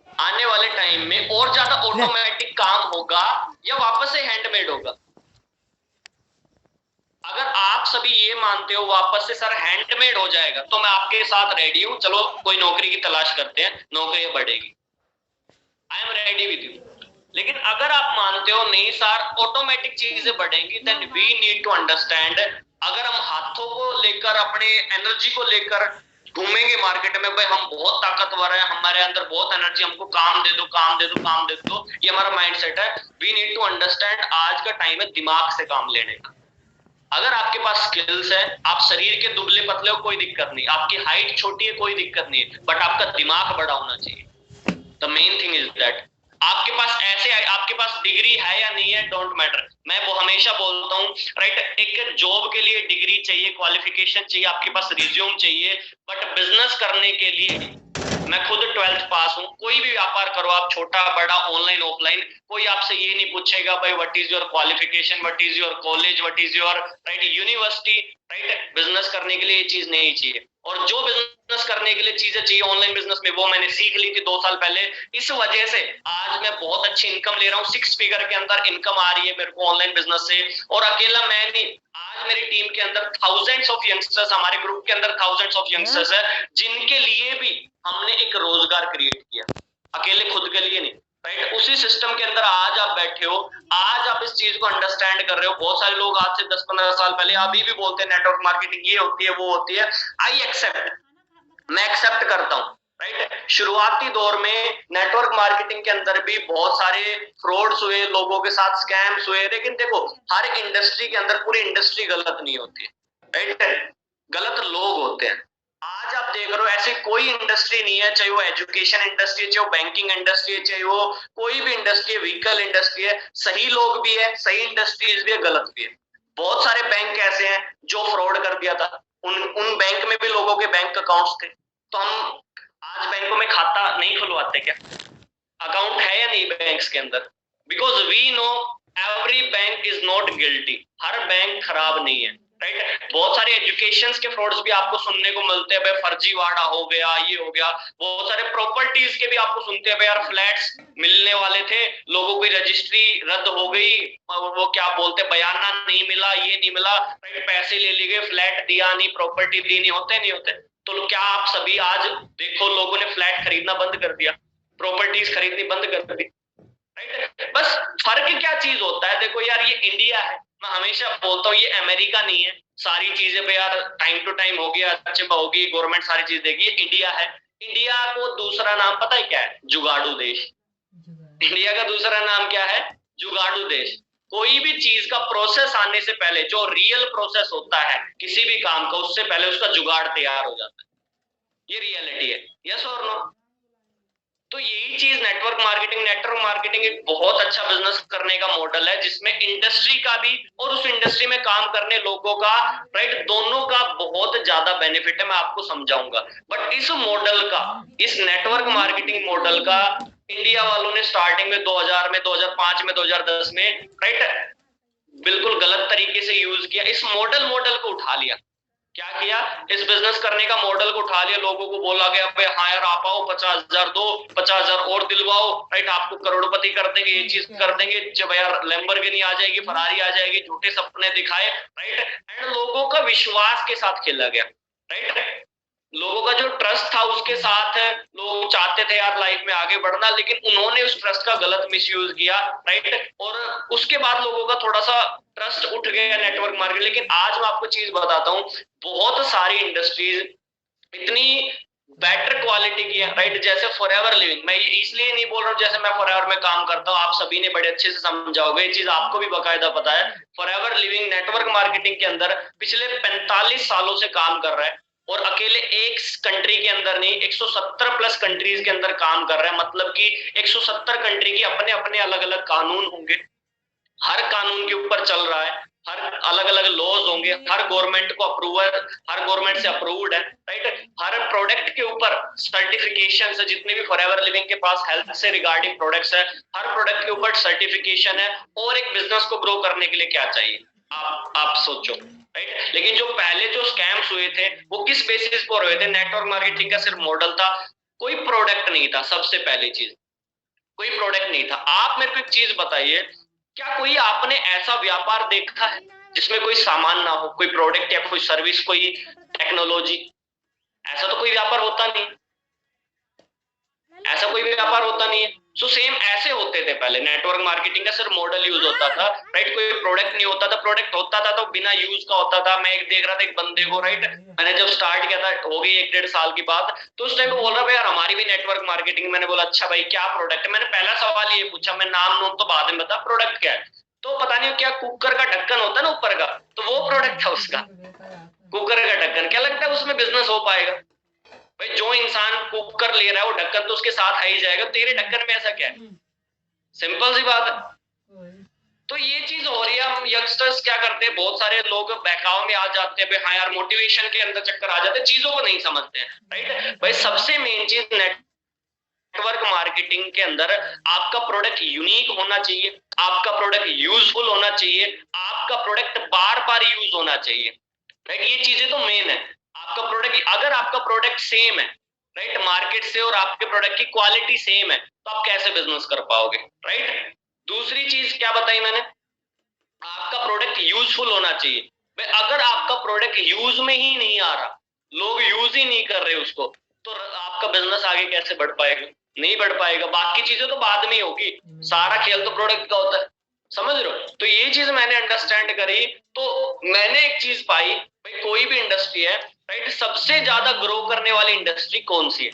आने वाले टाइम में और ज्यादा ऑटोमेटिक काम होगा या वापस से हैंडमेड होगा? अगर आप सभी ये मानते हो वापस से सर हैंडमेड हो जाएगा, तो मैं आपके साथ रेडी हूं, चलो कोई नौकरी की तलाश करते हैं, नौकरियां बढ़ेगी, I am ready with you. लेकिन अगर आप मानते हो नहीं सर ऑटोमेटिक चीजें बढ़ेंगी, then we need to understand. अगर हम हाथों को लेकर, अपने एनर्जी को लेकर घूमेंगे मार्केट में, भाई हम बहुत ताकतवर है, हमारे अंदर बहुत एनर्जी, हमको काम दे दो, काम दे दो, काम दे दो, ये हमारा माइंडसेट है। वी नीड टू अंडरस्टैंड आज का टाइम है दिमाग से काम लेने का। अगर आपके पास स्किल्स है, आप शरीर के दुबले पतले हो, कोई दिक्कत नहीं, आपकी हाइट छोटी है, कोई दिक्कत नहीं है, बट आपका दिमाग बड़ा होना चाहिए। The main thing is that आपके पास आपके पास डिग्री है या नहीं है, डोंट मैटर। मैं वो हमेशा बोलता हूँ, राइट, एक जॉब के लिए डिग्री चाहिए, क्वालिफिकेशन चाहिए, आपके पास रिज्यूम चाहिए, बट बिजनेस करने के लिए मैं खुद 12th पास हूँ। कोई भी व्यापार करो आप, छोटा बड़ा, ऑनलाइन ऑफलाइन, कोई आपसे ये नहीं पूछेगा भाई what is your qualification, what is your college, what is your right university, right. Business करने के लिए ये चीज नहीं चाहिए, और जो बिजनेस करने के लिए चीजें चाहिए ऑनलाइन बिजनेस में वो मैंने सीख ली थी 2 साल पहले। इस वजह से आज मैं बहुत अच्छी इनकम ले रहा हूँ, 6 फिगर के अंदर इनकम आ रही है मेरे को ऑनलाइन बिजनेस से। और अकेला मैं नहीं, आज मेरी टीम के अंदर थाउजेंड्स ऑफ यंगस्टर्स, हमारे ग्रुप के अंदर थाउजेंड्स ऑफ यंगस्टर्स है जिनके लिए भी हमने एक रोजगार क्रिएट किया, अकेले खुद के लिए नहीं, राइट। उसी सिस्टम के अंदर आज आप बैठे हो, आज आप इस चीज को अंडरस्टैंड कर रहे हो। बहुत सारे लोग आज से 10-15 साल पहले अभी भी बोलते हैं नेटवर्क मार्केटिंग ये होती है वो होती है। आई एक्सेप्ट, मैं एक्सेप्ट करता हूँ, राइट। शुरुआती दौर में नेटवर्क मार्केटिंग के अंदर भी बहुत सारे फ्रॉड्स हुए, लोगों के साथ स्कैम्स हुए, लेकिन देखो हर एक इंडस्ट्री के अंदर पूरी इंडस्ट्री गलत नहीं होती है, राइट। गलत लोग होते हैं। आज आप देख रहे हो ऐसी कोई इंडस्ट्री नहीं है, चाहे वो एजुकेशन इंडस्ट्री है, चाहे वो बैंकिंग इंडस्ट्री है, चाहे वो कोई भी इंडस्ट्री है, व्हीकल इंडस्ट्री है, सही लोग भी है, सही इंडस्ट्रीज भी है, गलत भी है। बहुत सारे बैंक ऐसे हैं जो फ्रॉड कर दिया था, उन बैंक में भी लोगों के बैंक अकाउंट्स थे। तो हम आज बैंकों में खाता नहीं खुलवाते क्या? अकाउंट है या नहीं बैंक्स के अंदर? Because we know every bank is not guilty, हर बैंक खराब नहीं है, राइट। बहुत सारे एजुकेशन के फ्रॉड्स भी आपको सुनने को मिलते हैं, भाई फर्जीवाड़ा हो गया, ये हो गया। बहुत सारे प्रॉपर्टीज के भी आपको सुनते हैं, भाई यार फ्लैट्स मिलने वाले थे, लोगों की रजिस्ट्री रद्द हो गई, वो क्या बोलते हैं बयाना नहीं मिला, ये नहीं मिला, राइट, पैसे ले लिए गए, फ्लैट दिया नहीं, प्रॉपर्टी दी नहीं, होते नहीं होते। तो क्या आप सभी आज देखो लोगों ने फ्लैट खरीदना बंद कर दिया, प्रॉपर्टीज खरीदनी बंद कर दी, राइट। बस फर्क क्या चीज होता है, देखो यार ये इंडिया है, मैं हमेशा बोलता हूँ ये अमेरिका नहीं है। सारी चीजें पे यार टाइम टू टाइम होगी, अच्छे होगी, गवर्नमेंट सारी चीज देगी। ये इंडिया है। इंडिया को दूसरा नाम पता है क्या है? जुगाड़ू देश। इंडिया का दूसरा नाम क्या है? जुगाड़ू देश। कोई भी चीज का प्रोसेस आने से पहले, जो रियल प्रोसेस होता है किसी भी काम का, उससे पहले उसका जुगाड़ तैयार हो जाता है। ये रियलिटी है, यस और नो? तो यही चीज नेटवर्क मार्केटिंग एक बहुत अच्छा बिजनेस करने का मॉडल है, जिसमें इंडस्ट्री का भी और उस इंडस्ट्री में काम करने लोगों का, राइट, दोनों का बहुत ज्यादा बेनिफिट है। मैं आपको समझाऊंगा। बट इस मॉडल का, इस नेटवर्क मार्केटिंग मॉडल का इंडिया वालों ने स्टार्टिंग में 2000 में, 2005 में, 2010 में, राइट, बिल्कुल गलत तरीके से यूज किया। इस मॉडल को उठा लिया। क्या किया? इस बिजनेस करने का मॉडल को उठा लिया। लोगों को बोला गया भाई हाँ यार आप आओ, 50,000 दो, 50,000 और दिलवाओ, राइट, आपको करोड़पति कर देंगे, ये चीज कर देंगे, जब यार लैम्बोर्गिनी आ जाएगी, फरारी आ जाएगी, झूठे सपने दिखाए, राइट। एंड लोगों का विश्वास के साथ खेला गया, राइट। लोगों का जो ट्रस्ट था उसके साथ लोग चाहते थे यार लाइफ में आगे बढ़ना, लेकिन उन्होंने उस ट्रस्ट का गलत मिसयूज किया, राइट। और उसके बाद लोगों का थोड़ा सा ट्रस्ट उठ गया नेटवर्क मार्केट। लेकिन आज मैं आपको चीज बताता हूँ, बहुत सारी इंडस्ट्रीज इतनी बेटर क्वालिटी की है, राइट। जैसे फॉरएवर लिविंग, मैं इसलिए नहीं बोल रहा हूँ जैसे मैं फॉरएवर में काम करता हूँ, आप सभी ने बड़े अच्छे से समझाओगे, ये चीज आपको भी बकायदा पता है। फॉरएवर लिविंग नेटवर्क मार्केटिंग के अंदर पिछले 45 सालों से काम कर रहा है, और अकेले एक कंट्री के अंदर नहीं, 170 प्लस कंट्रीज के अंदर काम कर रहा है। मतलब कि 170 कंट्री के अपने अपने अलग अलग कानून होंगे, हर कानून के ऊपर चल रहा है, हर अलग अलग लॉज होंगे, हर गवर्नमेंट को अप्रूवल, हर गवर्नमेंट से अप्रूव्ड है, राइट। हर प्रोडक्ट के ऊपर सर्टिफिकेशन है, जितने भी फॉरएवर लिविंग के पास हेल्थ से रिगार्डिंग प्रोडक्ट्स है, हर प्रोडक्ट के ऊपर सर्टिफिकेशन है। और एक बिजनेस को ग्रो करने के लिए क्या चाहिए, आप सोचो, राइट। लेकिन जो पहले जो स्कैम्स हुए थे वो किस बेसिस पर हुए थे? नेटवर्क मार्केटिंग का सिर्फ मॉडल था, कोई प्रोडक्ट नहीं था। सबसे पहली चीज, कोई प्रोडक्ट नहीं था। आप मेरे को एक चीज बताइए, क्या कोई आपने ऐसा व्यापार देखा है जिसमें कोई सामान ना हो, कोई प्रोडक्ट या कोई सर्विस, कोई टेक्नोलॉजी? ऐसा तो कोई व्यापार होता नहीं, ऐसा कोई व्यापार होता नहीं है। सो सेम ऐसे होते थे पहले। नेटवर्क मार्केटिंग का सिर्फ मॉडल यूज होता था, राइट। कोई प्रोडक्ट नहीं होता था, प्रोडक्ट होता था तो बिना यूज का होता था। मैं एक देख रहा था एक बंदे को, राइट, मैंने जब स्टार्ट किया था, हो गई 1-1.5 साल की बात, तो उस टाइम पे बोल रहा भाई यार हमारी भी नेटवर्क मार्केटिंग। मैंने बोला अच्छा भाई क्या प्रोडक्ट है? मैंने पहला सवाल ये पूछा, मैं नाम तो बाद में बता, प्रोडक्ट क्या है? तो पता नहीं क्या कुकर का ढक्कन होता है ना ऊपर का, तो वो प्रोडक्ट था उसका, कुकर का ढक्कन। क्या लगता है उसमें बिजनेस हो पाएगा? भाई जो इंसान कुकर ले रहा है वो ढक्कन तो उसके साथ आ ही जाएगा, तेरे ढक्कन में ऐसा क्या है? सिंपल सी बात है। तो ये चीज हो रही है। हम यंगस्टर्स क्या करते हैं, बहुत सारे लोग बहकाव में आ जाते हैं, हाँ यार मोटिवेशन के अंदर चक्कर आ जाते हैं, चीजों को नहीं समझते हैं, राइट। भाई सबसे मेन चीज नेटवर्क मार्केटिंग के अंदर आपका प्रोडक्ट यूनिक होना चाहिए, आपका प्रोडक्ट यूजफुल होना चाहिए, आपका प्रोडक्ट बार बार यूज होना चाहिए। राइट। ये चीजें तो मेन है। आपका प्रोडक्ट, अगर आपका प्रोडक्ट सेम है राइट मार्केट से, और आपके प्रोडक्ट की क्वालिटी सेम है, तो आप कैसे बिजनेस कर पाओगे, राइट। दूसरी चीज क्या बताई मैंने, आपका प्रोडक्ट यूजफुल होना चाहिए। भाई अगर आपका प्रोडक्ट यूज में ही नहीं आ रहा, लोग यूज ही नहीं कर रहे उसको, तो आपका बिजनेस आगे कैसे बढ़ पाएगा, नहीं बढ़ पाएगा। बाकी चीजें तो बाद में ही होगी, सारा खेल तो प्रोडक्ट का होता है, समझ रहे हो। तो ये चीज मैंने अंडरस्टैंड करी, तो मैंने एक चीज पाई, भाई कोई भी इंडस्ट्री है राइट, सबसे ज्यादा ग्रो करने वाली इंडस्ट्री कौन सी है,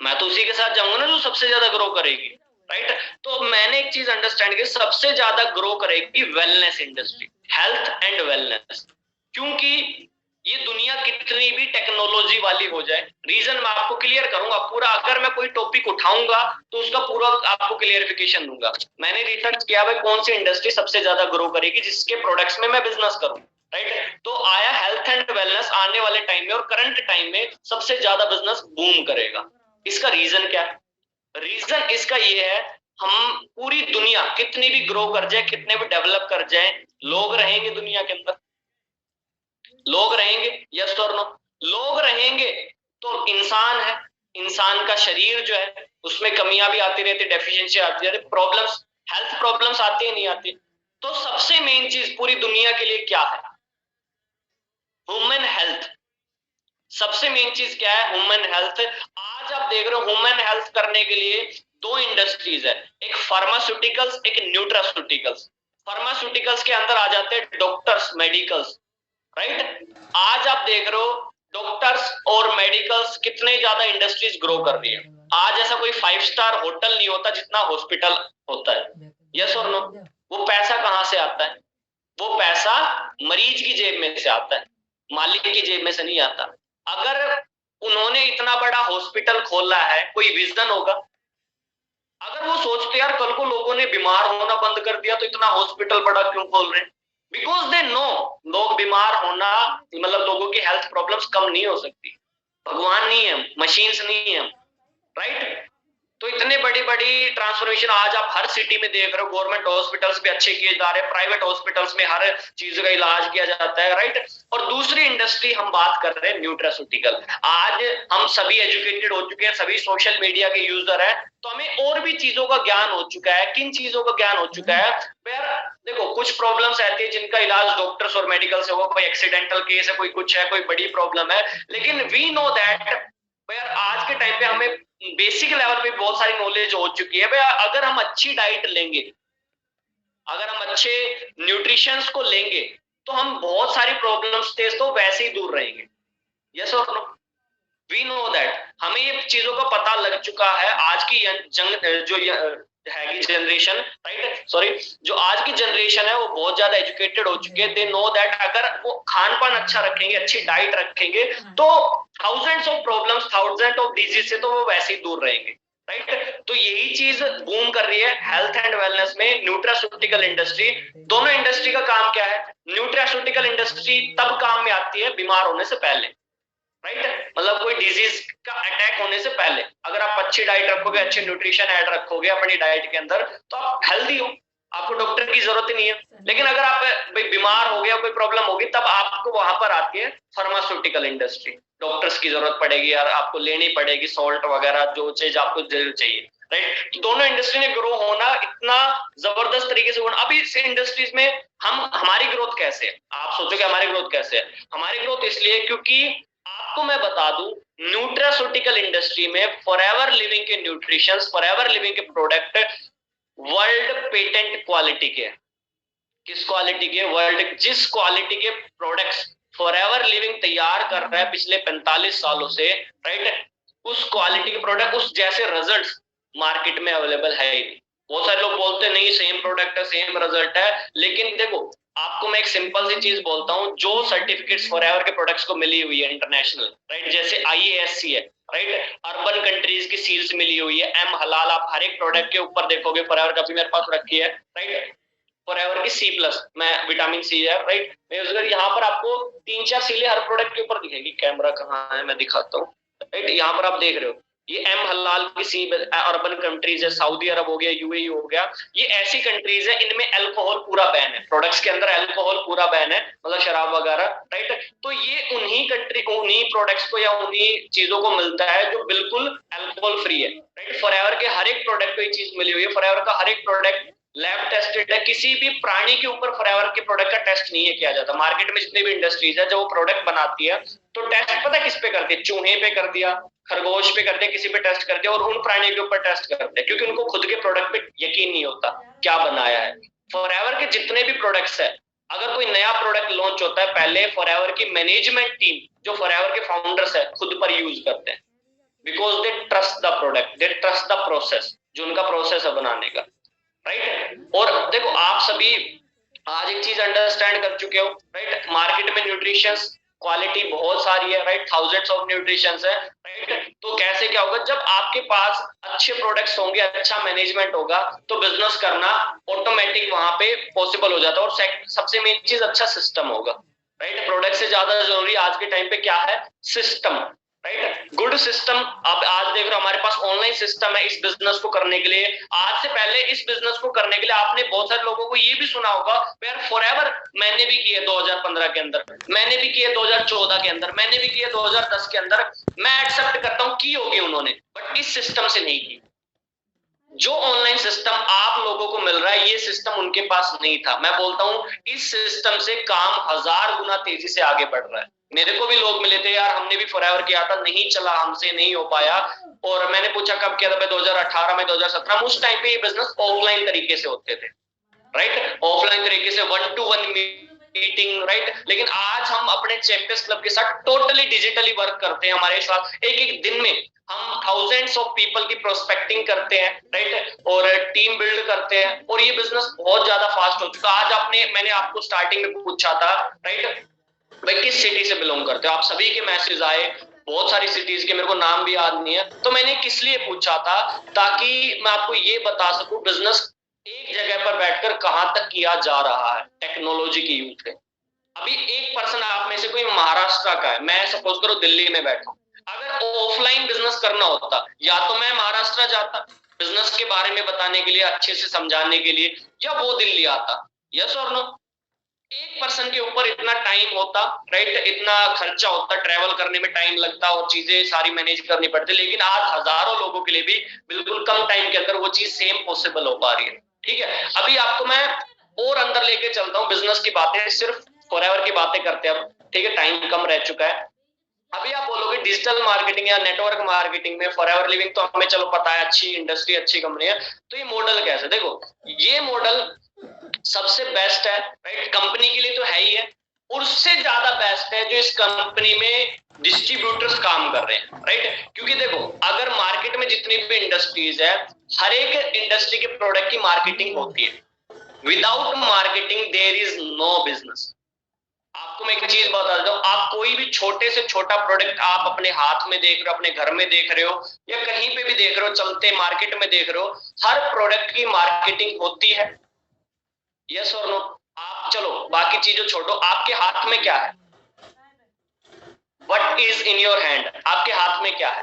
मैं तो उसी के साथ जाऊंगा ना जो सबसे ज्यादा ग्रो करेगी, राइट। तो मैंने एक चीज अंडरस्टैंड की, सबसे ज्यादा ग्रो करेगी wellness industry, health and wellness. क्योंकि ये दुनिया कितनी भी टेक्नोलॉजी वाली हो जाए, रीजन मैं आपको क्लियर करूंगा पूरा, अगर मैं कोई टॉपिक उठाऊंगा तो उसका पूरा आपको क्लियरिफिकेशन दूंगा। मैंने रिसर्च किया भाई कौन सी इंडस्ट्री सबसे ज्यादा ग्रो करेगी जिसके प्रोडक्ट्स में मैं बिजनेस करूं, राइट। तो आया हेल्थ एंड वेलनेस आने वाले टाइम में और करंट टाइम में सबसे ज्यादा बिजनेस बूम करेगा। इसका रीजन क्या है, रीजन इसका ये है, हम पूरी दुनिया कितनी भी ग्रो कर जाए, कितने भी डेवलप कर जाए, लोग रहेंगे दुनिया के अंदर, लोग रहेंगे, यस और नो, लोग रहेंगे तो इंसान है, इंसान का शरीर जो है उसमें कमियां भी आती रहती, डेफिशिएंसी आती रहती, प्रॉब्लम्स, हेल्थ प्रॉब्लम्स आती है नहीं आती। तो सबसे मेन चीज पूरी दुनिया के लिए क्या है, ह्यूमन हेल्थ। सबसे मेन चीज क्या है, ह्यूमन हेल्थ। आज आप देख रहे हो ह्यूमन हेल्थ करने के लिए दो इंडस्ट्रीज है, एक फार्मास्यूटिकल्स, एक न्यूट्रास्यूटिकल्स। फार्मास्यूटिकल्स के अंदर आ जाते हैं डॉक्टर्स, मेडिकल्स, राइट। आज आप देख रहे हो डॉक्टर्स और मेडिकल्स कितने ज्यादा इंडस्ट्रीज ग्रो कर रही है। आज ऐसा कोई 5 स्टार होटल नहीं होता जितना हॉस्पिटल होता है, यस और नो। वो पैसा कहां से आता है, वो पैसा मरीज की जेब में से आता है, मालिक की जेब में से नहीं आता। अगर उन्होंने इतना बड़ा हॉस्पिटल खोला है, कोई विजन होगा। अगर वो सोचते यार कल को लोगों ने बीमार होना बंद कर दिया तो इतना हॉस्पिटल बड़ा क्यों खोल रहे हैं, बिकॉज दे नो लोग बीमार होना, मतलब लोगों की हेल्थ प्रॉब्लम्स कम नहीं हो सकती, भगवान नहीं है, मशीन्स नहीं है, राइट। तो इतने बड़ी बड़ी ट्रांसफॉर्मेशन आज आप हर सिटी में देख रहे हो, गवर्नमेंट हॉस्पिटल्स भी अच्छे किए जा रहे हैं, प्राइवेट हॉस्पिटल्स में हर चीज का इलाज किया जाता है, राइट। और दूसरी इंडस्ट्री हम बात कर रहे हैं न्यूट्रास्यूटिकल। आज हम सभी एजुकेटेड हो चुके हैं, सभी सोशल मीडिया के यूजर हैं, तो हमें और भी चीजों का ज्ञान हो चुका है। किन चीजों का ज्ञान हो चुका है, देखो कुछ प्रॉब्लम्स आती है जिनका इलाज डॉक्टर्स और मेडिकल से होगा, कोई एक्सीडेंटल केस है, कोई कुछ है, कोई बड़ी प्रॉब्लम है, लेकिन वी नो दैट आज के टाइम पे हमें बेसिक लेवल पे बहुत सारी नॉलेज हो चुकी है। भाई अगर हम अच्छी डाइट लेंगे, अगर हम अच्छे न्यूट्रिशंस को लेंगे, तो हम बहुत सारी प्रॉब्लम्स थे तो वैसे ही दूर रहेंगे, यस और नो। वी नो दैट, हमें ये चीजों का पता लग चुका है। आज की जो है जनरेशन, राइट, सॉरी, जो आज की जनरेशन है वो बहुत ज्यादा एजुकेटेड हो चुके हैं। दे नो दैट अगर वो खान पान अच्छा रखेंगे, अच्छी डाइट रखेंगे, तो thousands of problems, thousand of disease से तो वो वैसे ही दूर रहेंगे, राइट। तो यही चीज बूम कर रही है हेल्थ एंड वेलनेस में, न्यूट्रास्यूटिकल इंडस्ट्री। दोनों इंडस्ट्री का काम क्या है, न्यूट्रास्यूटिकल इंडस्ट्री तब काम में आती है बीमार होने से पहले, राइट। मतलब कोई डिजीज का अटैक होने से पहले अगर आप अच्छी डाइट रखोगे, अच्छे न्यूट्रिशन ऐड रखोगे अपनी डाइट के अंदर, तो आप हेल्दी हो, आपको डॉक्टर की जरूरत ही नहीं है। लेकिन अगर आप बीमार हो गया, कोई प्रॉब्लम होगी, तब आपको वहां पर आती है फार्मास्यूटिकल इंडस्ट्री, डॉक्टर्स की जरूरत पड़ेगी यार, आपको लेनी पड़ेगी सॉल्ट वगैरह, जो चीज आपको चाहिए, राइट। तो दोनों इंडस्ट्री में ग्रो होना इतना जबरदस्त तरीके से होना। अभी इस इंडस्ट्रीज में हमारी ग्रोथ कैसे है, आप सोचोगे हमारी ग्रोथ कैसे है, हमारी ग्रोथ इसलिए क्योंकि आपको मैं बता दूं, न्यूट्रास्यूटिकल इंडस्ट्री में फॉरएवर लिविंग के न्यूट्रिशंस, फॉरएवर लिविंग के प्रोडक्ट वर्ल्ड पेटेंट क्वालिटी के, किस क्वालिटी के, वर्ल्ड, जिस क्वालिटी के प्रोडक्ट्स फॉरएवर लिविंग तैयार कर रहा है पिछले 45 सालों से, राइट, उस क्वालिटी के प्रोडक्ट, उस जैसे रिजल्ट्स मार्केट में अवेलेबल है ही नहीं। बहुत सारे लोग बोलते नहीं सेम प्रोडक्ट है, सेम रिजल्ट है, लेकिन देखो आपको मैं एक सिंपल सी चीज बोलता हूं, जो सर्टिफिकेट्स फॉरएवर के प्रोडक्ट्स को मिली हुई है इंटरनेशनल, राइट, जैसे IASC है, राइट, अर्बन कंट्रीज की सील्स मिली हुई है, एम हलाल, आप हर एक प्रोडक्ट के ऊपर देखोगे, फॉरएवर का भी मेरे पास रखी है, राइट, फॉरएवर की C+, मैं विटामिन C है, राइट, यहाँ पर आपको 3-4 सीलें हर प्रोडक्ट के ऊपर दिखेगी, कैमरा कहाँ है मैं दिखाता हूँ, राइट, यहाँ पर आप देख रहे हो ये एम हलाल किसी अरबन कंट्रीज है, सऊदी अरब हो गया, यूएई हो गया, ये ऐसी कंट्रीज है इनमें अल्कोहल पूरा बैन है, प्रोडक्ट्स के अंदर अल्कोहल पूरा बैन है, मतलब शराब वगैरह, राइट। तो ये उन्हीं कंट्री, उन्हीं प्रोडक्ट्स को या उन्हीं चीजों को मिलता है जो बिल्कुल अल्कोहल फ्री है, राइट। फॉरएवर के हर एक प्रोडक्ट को ये चीज मिली हुई है, फॉरएवर का हर एक प्रोडक्ट लैब टेस्टेड है, किसी भी प्राणी के ऊपर फॉरएवर के प्रोडक्ट का टेस्ट नहीं है किया जाता। मार्केट में जितनी भी इंडस्ट्रीज है जो वो प्रोडक्ट बनाती है तो टेस्ट पता किस पे करती है, चूहे पे कर दिया, खरगोश पे कर दिया, किसी पे टेस्ट कर दिया, और उन प्राणियों के ऊपर टेस्ट करते हैं क्योंकि उनको खुद के प्रोडक्ट पे यकीन नहीं होता क्या बनाया है। फॉरएवर के जितने भी प्रोडक्ट्स है, अगर कोई नया प्रोडक्ट लॉन्च होता है, पहले फॉरएवर की मैनेजमेंट टीम जो फॉरएवर के फाउंडर्स है खुद पर यूज करते हैं, because they trust the product, they trust the process, जो उनका प्रोसेस है बनाने का, राइट। और देखो आप सभी आज एक चीज अंडरस्टैंड कर चुके हो, राइट। मार्केट में न्यूट्रिशन क्वालिटी बहुत सारी है, राइट, थाउजेंड्स ऑफ न्यूट्रिशन है, राइट। तो कैसे क्या होगा, जब आपके पास अच्छे प्रोडक्ट्स होंगे, अच्छा मैनेजमेंट होगा, तो बिजनेस करना ऑटोमेटिक वहां पे पॉसिबल हो जाता है। और सबसे मेन चीज अच्छा सिस्टम होगा, राइट। प्रोडक्ट से ज्यादा जरूरी आज के टाइम पे क्या है, सिस्टम, राइट। Good system. आप आज देख रहे हो हमारे पास ऑनलाइन सिस्टम है इस बिजनेस को करने के लिए। आज से पहले इस बिजनेस को करने के लिए आपने बहुत सारे लोगों को ये भी सुना होगा, यार फॉरएवर मैंने भी किए 2015 के अंदर, मैंने भी किए 2014 के अंदर, मैंने भी किए 2010 के अंदर, मैं एक्सेप्ट करता हूं की होगी उन्होंने, बट इस सिस्टम से नहीं की। जो ऑनलाइन सिस्टम आप लोगों को मिल रहा है, ये सिस्टम उनके पास नहीं था। मैं बोलता हूं इस सिस्टम से काम 1000 गुना तेजी से आगे बढ़ रहा है। मेरे को भी लोग मिले थे, यार हमने भी फॉरएवर किया था, नहीं चला, हमसे नहीं हो पाया। और मैंने पूछा कब किया था, मैं 2018 में, 2017 में। उस टाइम पे ये बिजनेस ऑफलाइन तरीके से होते थे, राइट, ऑफलाइन तरीके से 1-to-1 मीटिंग, राइट। लेकिन आज हम अपने चैंपियंस क्लब के साथ टोटली डिजिटली वर्क करते हैं। हमारे साथ एक एक दिन में हम थाउजेंड्स ऑफ पीपल की प्रोस्पेक्टिंग करते हैं, राइट, और टीम बिल्ड करते हैं, और ये बिजनेस बहुत ज्यादा फास्ट हो चुका। आज मैंने आपको स्टार्टिंग में पूछा था, राइट, भाई किस सिटी से बिलोंग करते हो, आप सभी के मैसेज आए, बहुत सारी सिटीज के, मेरे को नाम भी याद नहीं है। तो मैंने किस लिए पूछा था, ताकि मैं आपको ये बता सकूं बिजनेस एक जगह पर बैठकर कहां तक किया जा रहा है टेक्नोलॉजी की यूज से। अभी एक पर्सन आप में से कोई महाराष्ट्र का है, मैं सपोज करो दिल्ली में बैठा हूं, अगर ऑफलाइन बिजनेस करना होता, या तो मैं महाराष्ट्र जाता बिजनेस के बारे में बताने के लिए, अच्छे से समझाने के लिए, या वो दिल्ली आता। यस और नो? एक पर्सन के ऊपर इतना टाइम होता, राइट, इतना खर्चा होता, ट्रेवल करने में टाइम लगता और चीजें सारी मैनेज करनी पड़ती। लेकिन आज हजारों लोगों के लिए भी बिल्कुल कम टाइम के अंदर वो चीज सेम पॉसिबल हो पा रही है, ठीक है। अभी आपको मैं और अंदर लेके चलता हूँ, बिजनेस की बातें, सिर्फ फॉरएवर की बातें करते हैं अब, ठीक है, टाइम कम रह चुका है। अभी आप बोलोगे डिजिटल मार्केटिंग या नेटवर्क मार्केटिंग में फॉरएवर लिविंग तो हमें चलो पता है, अच्छी इंडस्ट्री, अच्छी कंपनी है, तो ये मॉडल कैसे, देखो ये मॉडल सबसे बेस्ट है, राइट, कंपनी के लिए तो है ही है, उससे ज्यादा बेस्ट है जो इस कंपनी में डिस्ट्रीब्यूटर्स काम कर रहे हैं, राइट। क्योंकि देखो अगर मार्केट में जितनी भी इंडस्ट्रीज है, हर एक इंडस्ट्री के प्रोडक्ट की मार्केटिंग होती है। Without marketing there is no business. आपको मैं एक चीज बता देता हूं, आप कोई भी छोटे से छोटा प्रोडक्ट आप अपने हाथ में देख रहे हो, अपने घर में देख रहे हो, या कहीं पे भी देख रहे हो, चलते मार्केट में देख रहे हो, हर प्रोडक्ट की मार्केटिंग होती है। यस और नो? आप चलो बाकी चीजों छोड़ो, आपके हाथ में क्या है, what is in your hand, आपके हाथ में क्या है?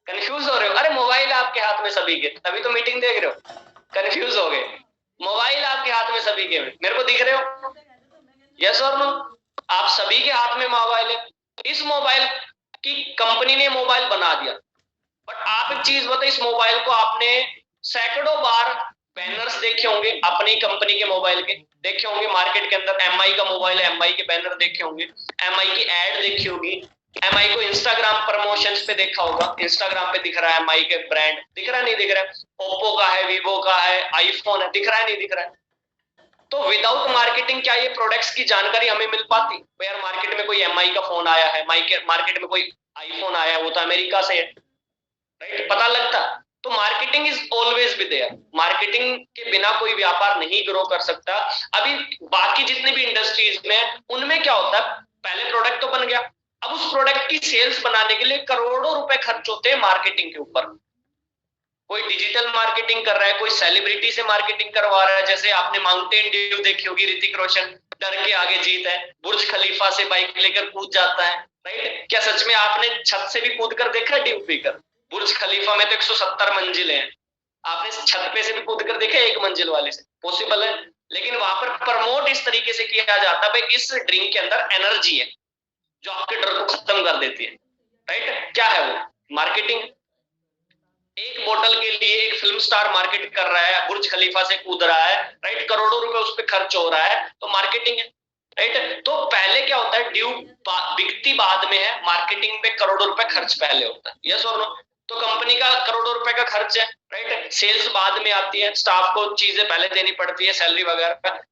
कंफ्यूज हो रहे हो? अरे मोबाइल आपके हाथ में सभी के, तभी तो मीटिंग देख रहे हो, कंफ्यूज हो गए। मोबाइल आपके हाथ में सभी के, मेरे को दिख रहे हो? यस और नो? आप सभी के हाथ में मोबाइल है। इस मोबाइल की कंपनी ने मोबाइल बना दिया, बट आप एक चीज बताओ, इस मोबाइल को आपने सैकड़ों बार बैनर्स देखे होंगे अपनी कंपनी के मोबाइल के, देखे होंगे मार्केट के अंदर, एमआई का मोबाइल है, एमआई के बैनर देखे होंगे, एमआई की एड देखी होगी, एमआई को इंस्टाग्राम प्रमोशंस पे देखा होगा, इंस्टाग्राम पे दिख रहा है एमआई के ब्रांड, दिख रहा है नहीं दिख रहा है? ओप्पो का है, वीवो का है, आईफोन है, दिख रहा है नहीं दिख रहा है? तो विदाउट मार्केटिंग क्या ये प्रोडक्ट्स की जानकारी हमें मिल पाती? यार मार्केट में कोई एमआई का फोन आया है, मार्केट में कोई आईफोन आया है, वो तो अमेरिका से है, राइट, पता लगता? तो marketing is always be there. Marketing के बिना कोई व्यापार नहीं ग्रो कर सकता। अभी बाकी जितनी भी इंडस्ट्रीज में, उनमें क्या होता है, पहले प्रोडक्ट तो बन गया, अब उस प्रोडक्ट की सेल्स बनाने के लिए करोड़ों रुपए खर्च होते हैं मार्केटिंग के ऊपर। कोई डिजिटल मार्केटिंग कर रहा है, कोई सेलिब्रिटी से मार्केटिंग करवा रहा है, जैसे आपने माउंटेन ड्यू देखी होगी, ऋतिक रोशन, डर के आगे जीत है, बुर्ज खलीफा से बाइक लेकर कूद जाता है, राइट। क्या सच में आपने छत से भी कूद कर देखा है ड्यूब कर? बुर्ज खलीफा में तो 170 मंजिलें हैं, आपने छत पे से भी कूद कर देखा है एक मंजिल वाले से? पॉसिबल है। लेकिन वहां पर प्रमोट इस तरीके से किया जाता है भाई इस ड्रिंक के अंदर एनर्जी है जो आपके डर को खत्म कर देती है, राइट। क्या है वो? मार्केटिंग। एक बोतल के लिए एक फिल्म स्टार मार्केट कर रहा है, बुर्ज खलीफा से कूद रहा है, राइट, करोड़ों रुपए उस पर खर्च हो रहा है, तो मार्केटिंग है, राइट। तो पहले क्या होता है, ड्यू बिकती बाद में है, मार्केटिंग पे करोड़ों रुपए खर्च पहले होता है, यस और नो? तो कंपनी का करोड़ों रुपए का खर्च है, राइट, सेल्स बाद में आती है, स्टाफ को चीजें पहले देनी पड़ती है, सैलरी वगैरह।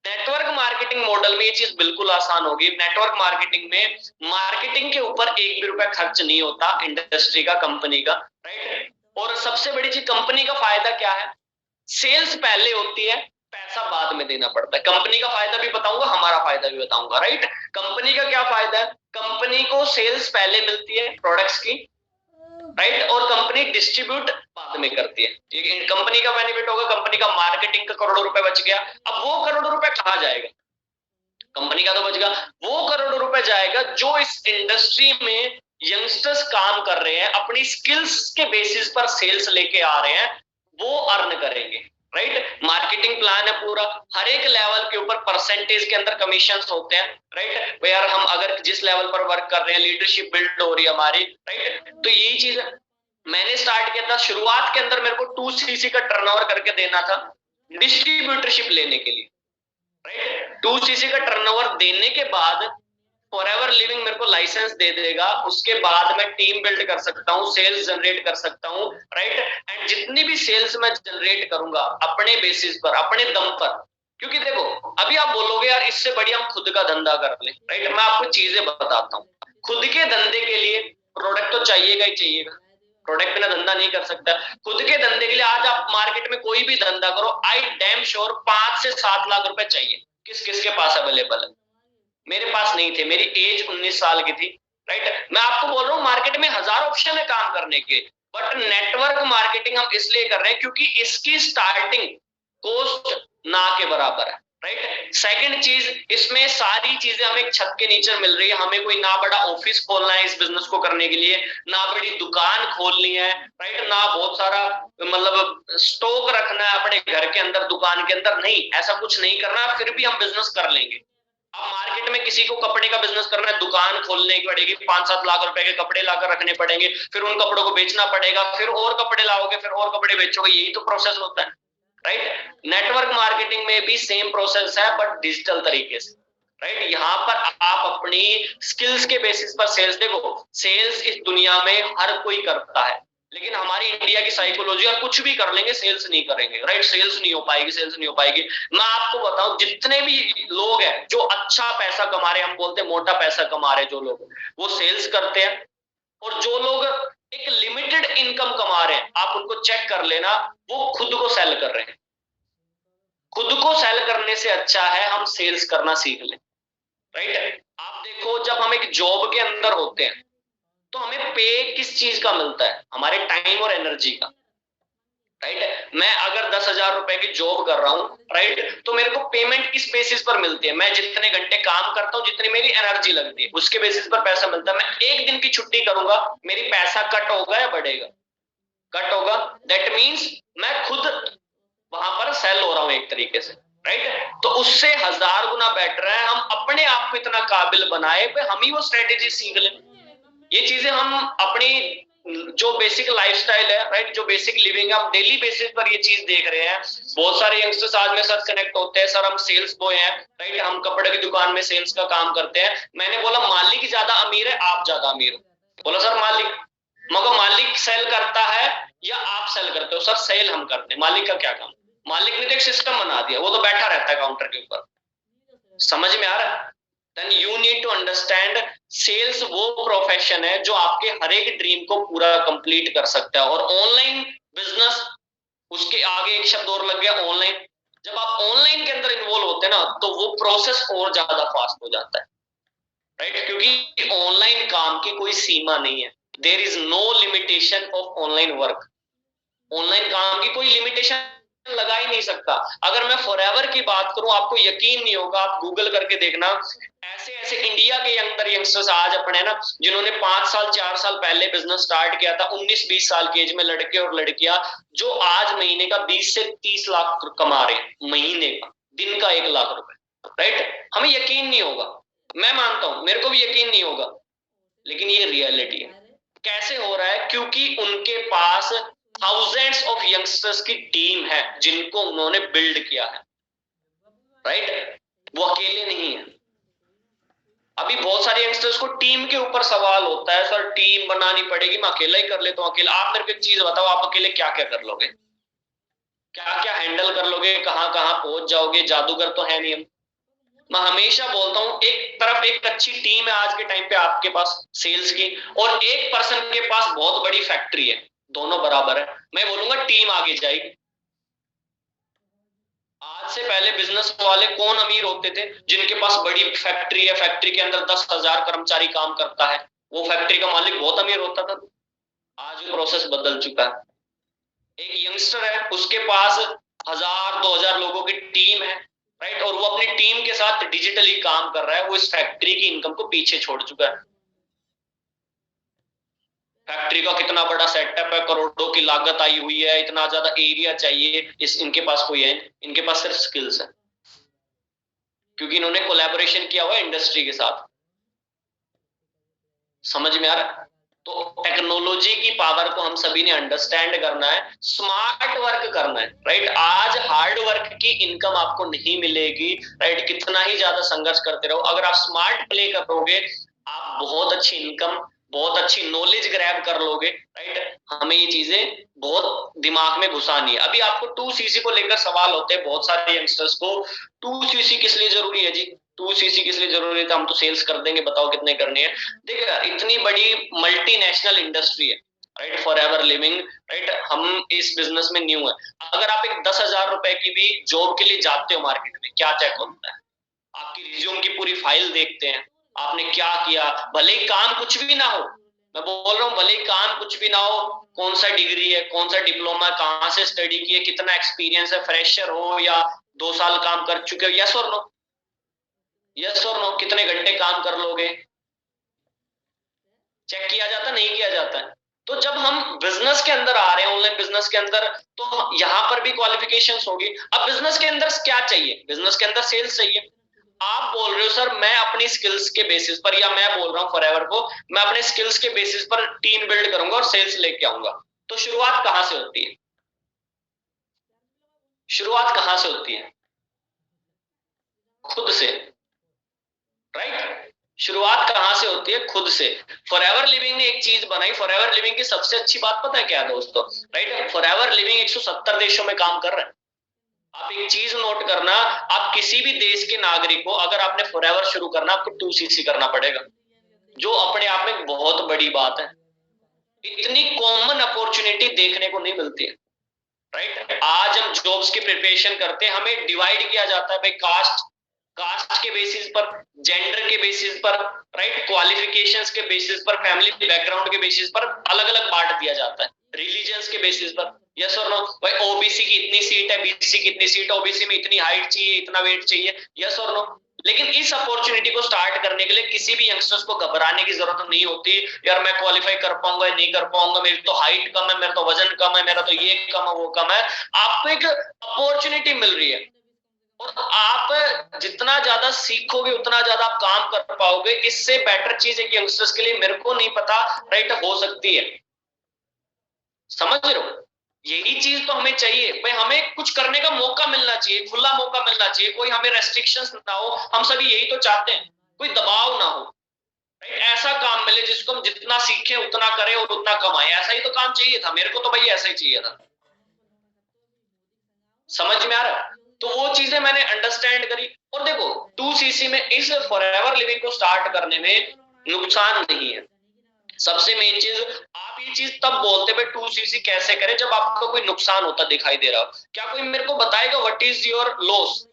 नेटवर्क मार्केटिंग मॉडल में ये चीज बिल्कुल आसान होगी। नेटवर्क मार्केटिंग में मार्केटिंग के ऊपर एक भी रुपया खर्च नहीं होता इंडस्ट्री का, कंपनी का, राइट। और सबसे बड़ी चीज, कंपनी का फायदा क्या है? सेल्स पहले होती है, पैसा बाद में देना पड़ता है। कंपनी का फायदा भी बताऊंगा, हमारा फायदा भी बताऊंगा, राइट। कंपनी का क्या फायदा है? कंपनी को सेल्स पहले मिलती है प्रोडक्ट्स की, राइट, और कंपनी डिस्ट्रीब्यूट बाद में करती है। कंपनी का बेनिफिट होगा, कंपनी का मार्केटिंग का करोड़ों रुपए बच गया। अब वो करोड़ों रुपए कहाँ जाएगा? कंपनी का तो बच गया, वो करोड़ों रुपए जाएगा जो इस इंडस्ट्री में यंगस्टर्स काम कर रहे हैं, अपनी स्किल्स के बेसिस पर सेल्स लेके आ रहे हैं, वो अर्न करेंगे, राइट। मार्केटिंग प्लान है पूरा, हर एक लेवल के ऊपर परसेंटेज के अंदर कमीशन होते हैं, राइट। यार हम अगर जिस लेवल पर वर्क कर रहे हैं, लीडरशिप बिल्ड हो रही है हमारी, राइट, तो यही चीज मैंने स्टार्ट किया था। शुरुआत के अंदर मेरे को 2cc का टर्नओवर करके देना था डिस्ट्रीब्यूटरशिप लेने के लिए, राइट। 2cc का टर्नओवर देने के बाद फॉरएवर लिविंग मेरे को लाइसेंस दे देगा, उसके बाद मैं टीम बिल्ड कर सकता हूँ, सेल्स जनरेट कर सकता हूँ, राइट। एंड जितनी भी सेल्स मैं जनरेट करूंगा अपने बेसिस पर, अपने दम पर, क्योंकि देखो अभी आप बोलोगे यार इससे बढ़िया हम खुद का धंधा कर लें, राइट। मैं आपको चीजें बताता हूँ। खुद के धंधे के लिए प्रोडक्ट तो चाहिएगा ही चाहिएगा, प्रोडक्ट बिना धंधा नहीं कर सकता। खुद के धंधे के लिए आज आप मार्केट में कोई भी धंधा करो, आई डैम श्योर 5 से 7 लाख रुपए चाहिए। किस किस के पास अवेलेबल है? मेरे पास नहीं थे, मेरी एज 19 साल की थी, राइट। मैं आपको बोल रहा हूँ मार्केट में हजार ऑप्शन है काम करने के, बट नेटवर्क मार्केटिंग हम इसलिए कर रहे हैं क्योंकि इसकी स्टार्टिंग कॉस्ट ना के बराबर है, राइट। सेकंड चीज, इसमें सारी चीजें हमें एक छत के नीचे मिल रही है। हमें कोई ना बड़ा ऑफिस खोलना है इस बिजनेस को करने के लिए, ना बड़ी दुकान खोलनी है, राइट, ना बहुत सारा मतलब स्टॉक रखना है अपने घर के अंदर, दुकान के अंदर, नहीं, ऐसा कुछ नहीं करना, फिर भी हम बिजनेस कर लेंगे। अब मार्केट में किसी को कपड़े का बिजनेस करना है, दुकान खोलने की पड़ेगी, 5-7 लाख रुपए के कपड़े लाकर रखने पड़ेंगे, फिर उन कपड़ों को बेचना पड़ेगा, फिर और कपड़े लाओगे, फिर और कपड़े बेचोगे, यही तो प्रोसेस होता है, राइट। नेटवर्क मार्केटिंग में भी सेम प्रोसेस है बट डिजिटल तरीके से, राइट। यहाँ पर आप अपनी स्किल्स के बेसिस पर सेल्स, देखो सेल्स इस दुनिया में हर कोई करता है, लेकिन हमारी इंडिया की साइकोलॉजी, और कुछ भी कर लेंगे सेल्स नहीं करेंगे, राइट। सेल्स नहीं हो पाएगी, सेल्स नहीं हो पाएगी। मैं आपको बताऊं जितने भी लोग हैं जो अच्छा पैसा कमा रहे हैं, हम बोलते हैं मोटा पैसा कमा रहे हैं जो लोग, वो सेल्स करते हैं। और जो लोग एक लिमिटेड इनकम कमा रहे हैं, आप उनको चेक कर लेना, वो खुद को सेल कर रहे हैं। खुद को सेल करने से अच्छा है हम सेल्स करना सीख लें, राइट। आप देखो जब हम एक जॉब के अंदर होते हैं तो हमें पे किस चीज का मिलता है? हमारे टाइम और एनर्जी का, राइट। मैं अगर 10,000 रुपए की जॉब कर रहा हूं, राइट, तो मेरे को पेमेंट किस बेसिस पर मिलती है? मैं जितने घंटे काम करता हूं, जितनी मेरी एनर्जी लगती है, उसके बेसिस पर पैसा मिलता है। मैं एक दिन की छुट्टी करूंगा, मेरी पैसा कट होगा या बढ़ेगा? कट होगा। दैट मीन्स मैं खुद वहां पर सेल हो रहा हूं एक तरीके से, राइट। तो उससे 1000 गुना बेटर है हम अपने आप को इतना काबिल बनाए हम ही वो स्ट्रेटेजी सीख लें। ये चीजें हम अपनी जो बेसिक लाइफस्टाइल है, राइट, जो बेसिक लिविंग है, हम डेली बेसिस पर ये चीज देख रहे हैं। बहुत सारे यंगस्टर्स आज में सर कनेक्ट होते हैं, सर हम सेल्स बॉय हैं, राइट, हम कपड़े की दुकान में सेल्स का काम करते हैं। मैंने बोला मालिक ज्यादा अमीर है, आप ज्यादा अमीर हो? बोला सर मालिक। मगर मालिक सेल करता है या आप सेल करते हो? सर सेल हम करते हैं। मालिक का क्या काम? मालिक ने तो एक सिस्टम बना दिया, वो तो बैठा रहता है काउंटर के ऊपर। समझ में आ रहा है? Then you need to understand sales वो प्रोफेशन है जो आपके हर एक ड्रीम को पूरा कंप्लीट कर सकता है। और ऑनलाइन बिजनेस, उसके आगे एक शब्द और लग गया, ऑनलाइन। जब आप ऑनलाइन के अंदर इन्वॉल्व होते हैं ना, तो वो प्रोसेस और ज्यादा फास्ट हो जाता है, राइट, क्योंकि ऑनलाइन काम की कोई सीमा नहीं है। There is no limitation of online work. Online काम की कोई लिमिटेशन लगा ही नहीं सकता। अगर मैं फॉरएवर की बात करूं, आपको यकीन नहीं होगा, आप गूगल करके देखना, ऐसे ऐसे इंडिया के यंगस्टर्स आज अपने ना, जिन्होंने 5 साल 4 साल पहले बिजनेस स्टार्ट किया था, 19-20 साल की एज में, लड़के और लड़कियां, जो आज महीने का 20 से 30 लाख कमा रहे हैं, महीने का, दिन का 1 लाख रुपए, राइट। हमें यकीन नहीं होगा, मैं मानता हूं, मेरे को भी यकीन नहीं होगा, लेकिन ये रियलिटी है। कैसे हो रहा है? क्योंकि उनके पास थाउजेंड्स ऑफ यंगस्टर्स की टीम है जिनको उन्होंने बिल्ड किया है, राइट। वो अकेले नहीं है। अभी बहुत सारे यंगस्टर्स को टीम के ऊपर सवाल होता है, सर टीम बनानी पड़ेगी, मैं अकेला ही कर लेता हूं, अकेला। आप मेरे को एक चीज बताओ, आप अकेले क्या क्या कर लोगे, क्या क्या हैंडल कर लोगे, कहां कहां पहुंच जाओगे? जादूगर तो है नहीं हम। मैं हमेशा बोलता हूं, एक तरफ एक अच्छी टीम है आज के टाइम पे आपके पास सेल्स की, और एक पर्सन के पास बहुत बड़ी फैक्ट्री है, दोनों बराबर है। मैं बोलूंगा टीम आगे जाएगी। आज से पहले बिजनेस वाले कौन अमीर होते थे? जिनके पास बड़ी फैक्ट्री है, फैक्ट्री के अंदर 10,000 कर्मचारी काम करता है, वो फैक्ट्री का मालिक बहुत अमीर होता था। आज वो प्रोसेस बदल चुका है। एक यंगस्टर है, उसके पास 1,000-2,000 लोगों की टीम है, राइट, और वो अपनी टीम के साथ डिजिटली काम कर रहा है, वो इस फैक्ट्री की इनकम को पीछे छोड़ चुका है। फैक्ट्री का कितना बड़ा सेटअप है, करोड़ों की लागत आई हुई है, इतना ज्यादा एरिया चाहिए, इनके पास कोई है, इनके पास सिर्फ स्किल्स है, क्योंकि इन्होंने कोलैबोरेशन किया हुआ है इंडस्ट्री के साथ। समझ में आ रहा है? तो टेक्नोलॉजी की पावर को हम सभी ने अंडरस्टैंड करना है, स्मार्ट वर्क करना है, राइट। आज हार्ड वर्क की इनकम आपको नहीं मिलेगी, राइट, कितना ही ज्यादा संघर्ष करते रहो, अगर आप स्मार्ट प्ले करोगे, आप बहुत अच्छी इनकम, बहुत अच्छी नॉलेज ग्रैब कर लोगे, राइट। हमें ये चीजें बहुत दिमाग में घुसानी है। अभी आपको 2cc को लेकर सवाल होते हैं बहुत सारे यंगस्टर्स को, 2cc किस लिए जरूरी है जी? 2cc किस लिए जरूरी है? हम तो सेल्स कर देंगे, बताओ कितने करनी है? देखिए, इतनी बड़ी मल्टीनेशनल इंडस्ट्री है, राइट, फॉरएवर लिविंग, राइट। हम इस बिजनेस में न्यू है। अगर आप एक 10,000 रुपए की भी जॉब के लिए जाते हो मार्केट में, क्या चेक होता है? आपकी रिज्यूम की पूरी फाइल देखते हैं, आपने क्या किया, भले ही काम कुछ भी ना हो, मैं बोल रहा हूँ, भले ही काम कुछ भी ना हो, कौन सा डिग्री है, कौन सा डिप्लोमा, कहां से स्टडी की है, कितना एक्सपीरियंस है, फ्रेशर हो या 2 साल काम कर चुके हो, यस और नो, यस और नो, कितने घंटे काम कर लोगे, चेक किया जाता, नहीं किया जाता है। तो जब हम बिजनेस के अंदर आ रहे हैं, ऑनलाइन बिजनेस के अंदर, तो यहां पर भी क्वालिफिकेशंस होगी। अब बिजनेस के अंदर क्या चाहिए? बिजनेस के अंदर सेल्स चाहिए। आप बोल रहे हो सर मैं अपनी स्किल्स के बेसिस पर, या मैं बोल रहा हूँ फॉरएवर को, मैं अपने स्किल्स के बेसिस पर टीम बिल्ड करूंगा और सेल्स लेके आऊंगा। तो शुरुआत कहां से होती है? शुरुआत कहां से होती है? खुद से, राइट। शुरुआत कहां से होती है? खुद से। फॉरएवर लिविंग ने एक चीज बनाई, फॉरएवर लिविंग की सबसे अच्छी बात पता है क्या है दोस्तों? राइट, फॉरएवर लिविंग 170 देशों में काम कर रहे हैं। आप एक चीज नोट करना, आप किसी भी देश के नागरिक को अगर आपने फॉरएवर शुरू करना, आपको 2cc करना पड़ेगा, जो अपने आप में बहुत बड़ी बात है। इतनी कॉमन अपॉर्चुनिटी देखने को नहीं मिलती है, राइट। आज हम जॉब्स की प्रिपरेशन करते हैं, हमें डिवाइड किया जाता है भाई, कास्ट के बेसिस पर, जेंडर के बेसिस पर, राइट, क्वालिफिकेशंस के बेसिस पर, फैमिली बैकग्राउंड के बेसिस पर अलग अलग बांट दिया जाता है, रिलीजन्स के बेसिस पर, यस और नो। भाई ओबीसी की इतनी सीट है, बीसी की इतनी सीट है, ओबीसी में इतनी हाइट चाहिए, इतना वेट चाहिए, यस और नो। लेकिन इस अपॉर्चुनिटी को स्टार्ट करने के लिए किसी भी यंगस्टर्स को घबराने की जरूरत नहीं होती, यार मैं क्वालिफाई कर पाऊंगा या नहीं कर पाऊंगा, मेरी तो हाइट कम है, मेरा तो वजन कम है, मेरा तो ये कम है, वो कम है। आपको एक अपॉर्चुनिटी मिल रही है, और आप जितना ज्यादा सीखोगे उतना ज्यादा आप काम कर पाओगे। इससे बेटर चीज एक यंगस्टर्स के लिए मेरे को नहीं पता, राइट, हो सकती है। समझ रहे हो? यही चीज तो हमें चाहिए भाई, हमें कुछ करने का मौका मिलना चाहिए, खुला मौका मिलना चाहिए, कोई हमें रेस्ट्रिक्शंस ना हो। हम सभी यही तो चाहते हैं, कोई दबाव ना हो, राइट। ऐसा काम मिले जिसको हम जितना सीखें उतना करें और उतना कमाएं, ऐसा ही तो काम चाहिए था मेरे को, तो भाई ऐसा ही चाहिए था। समझ में आ रहा है? तो वो चीजें मैंने अंडरस्टैंड करी। और देखो 2cc में इस फॉरएवर लिविंग को स्टार्ट करने में नुकसान नहीं है। सबसे मेन चीज, आप ये चीज तब बोलते हैं 2cc कैसे करें जब आपको कोई नुकसान होता दिखाई दे रहा हो। क्या कोई मेरे को बताएगा व्हाट इज योर लॉस?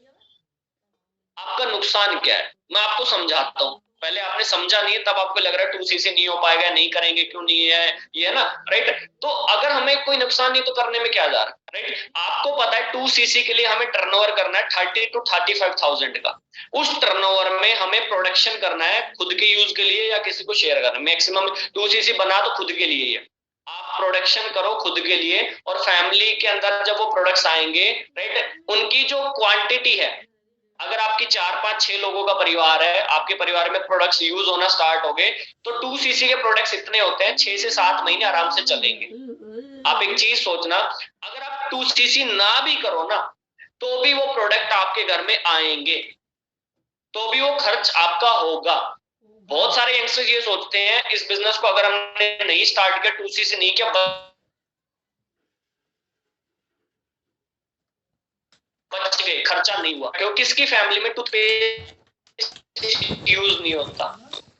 आपका नुकसान क्या है? मैं आपको समझाता हूं। पहले आपने समझा नहीं है, तब आपको लग रहा है 2cc नहीं हो पाएगा, नहीं करेंगे, क्यों नहीं है, ये है ना, राइट। तो अगर हमें कोई नुकसान नहीं तो करने में क्या जा रहा है, राइट। आपको पता है 2cc के लिए हमें टर्नओवर करना है 30 to 35,000 का। उस टर्नओवर में हमें प्रोडक्शन करना है खुद के यूज के लिए या किसी को शेयर करना है। मैक्सिमम 2cc बना तो खुद के लिए ही है, आप प्रोडक्शन करो खुद के लिए, और फैमिली के अंदर जब वो प्रोडक्ट्स आएंगे, राइट, उनकी जो क्वांटिटी है, अगर आपकी 4 5 6 लोगों का परिवार है, आपके परिवार में प्रोडक्ट्स यूज होना स्टार्ट हो गए, तो 2cc के प्रोडक्ट्स इतने होते हैं 6 से 7 महीने आराम से चलेंगे। आप एक चीज सोचना, अगर आप 2cc ना भी करो ना, तो भी वो प्रोडक्ट आपके घर में आएंगे, तो भी वो खर्च आपका होगा। बहुत सारे यंगस्टर्स ये सोचते हैं इस बिजनेस को अगर हमने नहीं स्टार्ट किया, 2cc नहीं किया, बच गए, खर्चा नहीं हुआ, क्योंकि किसकी फैमिली में टूथपेस्ट यूज नहीं होता,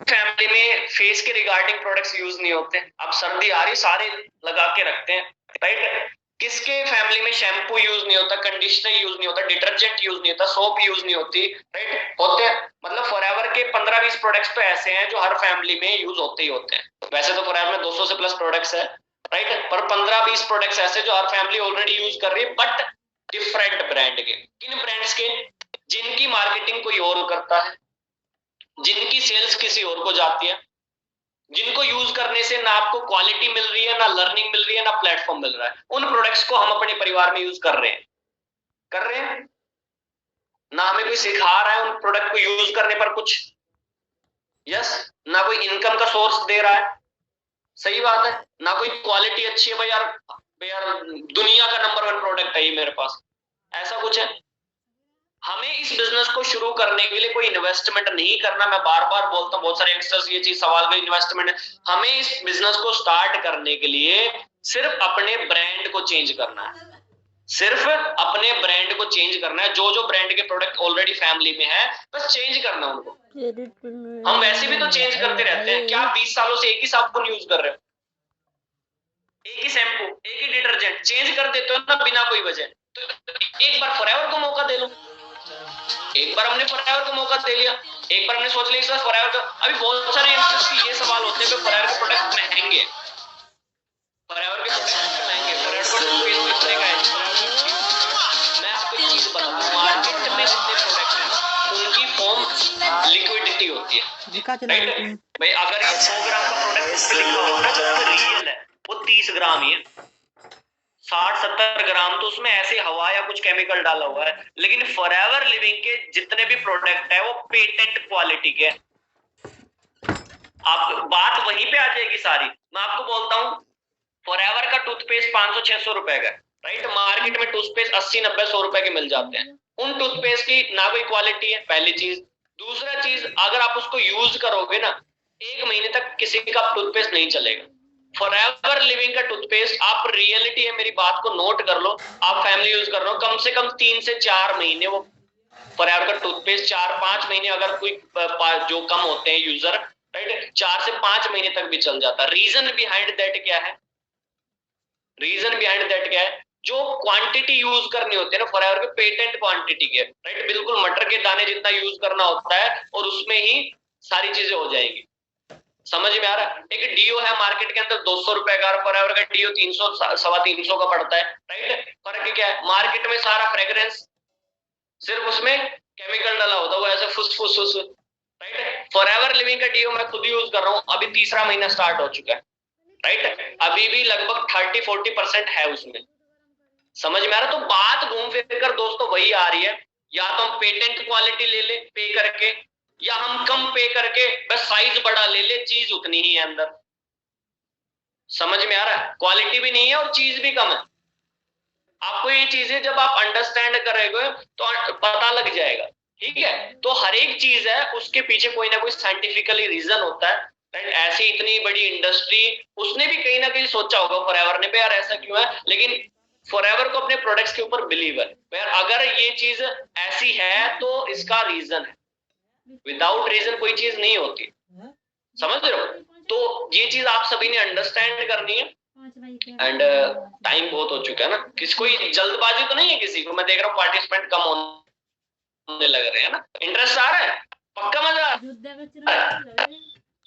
फैमिली में फेस के रिगार्डिंग प्रोडक्ट्स यूज नहीं होते। अब सर्दी आ रही, सारे लगा के रखते हैं, राइट। किसके फैमिली में शैम्पू यूज नहीं होता, कंडीशनर यूज नहीं होता, डिटर्जेंट यूज नहीं होता, सोप यूज नहीं होती, राइट, होते हैं। मतलब फॉरएवर के 15-20 प्रोडक्ट्स तो ऐसे हैं जो हर फैमिली में यूज होते ही होते हैं। वैसे तो फॉरएवर में 200 से प्लस प्रोडक्ट्स है, राइट, पर 15-20 प्रोडक्ट्स ऐसे जो हर फैमिली ऑलरेडी यूज कर रही है, बट डिफरेंट ब्रांड के। किन ब्रांड्स के? जिनकी मार्केटिंग कोई और करता है, जिनकी सेल्स किसी और को जाती है, जिनको यूज करने से ना आपको क्वालिटी मिल रही है, ना लर्निंग मिल रही है, ना प्लेटफॉर्म मिल रहा है, उन प्रोडक्ट्स को हम अपने परिवार में यूज कर रहे हैं ना, हमें कोई सिखा रहा है उन प्रोडक्ट को यूज करने पर कुछ, यस, ना कोई इनकम का सोर्स दे रहा है, सही बात है, ना कोई क्वालिटी अच्छी है, भाई यार दुनिया का नंबर 1 प्रोडक्ट है ये मेरे पास, ऐसा कुछ है। हमें इस बिजनेस को शुरू करने के लिए कोई इन्वेस्टमेंट नहीं करना। मैं बार बार बोलता हूँ, बहुत सारे यंगस्टर्स ये चीज सवाल का इन्वेस्टमेंट है। हमें इस बिजनेस को स्टार्ट करने के लिए सिर्फ अपने ब्रांड को चेंज करना है, सिर्फ अपने ब्रांड को चेंज करना है। जो जो ब्रांड के प्रोडक्ट ऑलरेडी फैमिली में है, बस चेंज करना है उनको। हम वैसे भी तो चेंज करते रहते हैं, क्या 20 सालों से एक ही साबुन यूज कर रहे हो, एक ही शैम्पू, एक ही डिटर्जेंट, चेंज कर देते हो ना बिना कोई वजह। तो एक बार फॉरएवर को मौका दे लो। एक बार हमने फॉरएवर को मौका दे लिया, एक बार हमने सोच लिया इस बार फॉरएवर का। अभी बहुत सारे यंगस्टर्स की ये सवाल होते हैं कि फॉरएवर के प्रोडक्ट महंगे, फॉरएवर के प्रोडक्ट महंगे, फॉरएवर का टूथपेस्ट कितने का है। मैं आपको एक चीज बताऊं, मार्केट में जितने प्रोडक्ट हैं उनकी फॉर्म लिक्विडिटी होती है, राइट भाई। अगर ये 100 ग्राम का प्रोडक्ट उस पे लिखा होगा तो रियल है, वो 30 ग्राम ही है, 60-70 ग्राम तो उसमें ऐसे हवा या कुछ केमिकल डाला हुआ है। लेकिन फॉरएवर लिविंग के जितने भी प्रोडक्ट है वो पेटेंट क्वालिटी के। आप बात वहीं पे आ जाएगी सारी। मैं आपको बोलता हूँ, फॉरएवर का टूथपेस्ट 500-600 रुपए का, राइट। मार्केट में टूथपेस्ट 80-90-100 रुपए के मिल जाते हैं। उन टूथपेस्ट की ना कोई क्वालिटी है, पहली चीज। दूसरा चीज, अगर आप उसको यूज करोगे ना, 1 महीने तक किसी का टूथपेस्ट नहीं चलेगा। फॉरएवर लिविंग का टूथपेस्ट, आप रियलिटी है, मेरी बात को नोट कर लो, आप फैमिली यूज कर रहे हो, कम से कम 3 से 4 महीने वो फॉरएवर का टूथपेस्ट, 4-5 महीने, अगर कोई जो कम होते हैं यूजर, राइट, 4 से 5 महीने तक भी चल जाता है। रीजन बिहाइंड दैट क्या है? रीजन बिहाइंड दैट क्या है? जो क्वांटिटी यूज करनी होती है ना फॉरएवर के, पेटेंट क्वांटिटी के, राइट, बिल्कुल मटर के दाने जितना यूज करना होता है और उसमें ही सारी चीजें हो जाएंगी। समझ में आ रहा है? एक डीओ है मार्केट के अंदर 200 रुपए का, फॉरएवर का डीओ 300-325 का पड़ता है, राइट। फर्क क्या है? मार्केट में सारा फ्रेग्रेंस, सिर्फ उसमें केमिकल डाला होता है, वो ऐसे फुस फुस फुस, राइट। फॉरएवर लिविंग का डीओ मैं खुद यूज कर रहा हूँ, अभी 3रा महीना स्टार्ट हो चुका है, राइट। अभी भी लगभग 30-40% है उसमें। समझ में आ रहा? तो बात घूम फिर कर दोस्तों वही आ रही है, या तो हम पेटेंट क्वालिटी ले ले पे करके, या हम कम पे करके बस साइज बड़ा ले ले, चीज उतनी ही है अंदर। समझ में आ रहा है? क्वालिटी भी नहीं है और चीज भी कम है। आपको ये चीजें जब आप अंडरस्टैंड करेंगे तो पता लग जाएगा, ठीक है। तो हर एक चीज है, उसके पीछे कोई ना कोई साइंटिफिकली रीजन होता है, राइट। ऐसी इतनी बड़ी इंडस्ट्री, उसने भी कहीं ना कहीं सोचा होगा फॉरएवर ने, यार ऐसा क्यों है, लेकिन फॉरएवर को अपने प्रोडक्ट्स के ऊपर बिलीव है, यार अगर ये चीज ऐसी है तो इसका रीजन है। विदाउट रीजन कोई चीज नहीं होती, समझ रहे हो? तो ये चीज आप सभी ने अंडरस्टैंड करनी है। एंड टाइम बहुत हो चुका है ना, कोई जल्दबाजी तो नहीं है किसी को? मैं देख रहा हूँ पार्टिसिपेंट कम होने लग रहे हैं ना, इंटरेस्ट आ रहा है? पक्का मजा?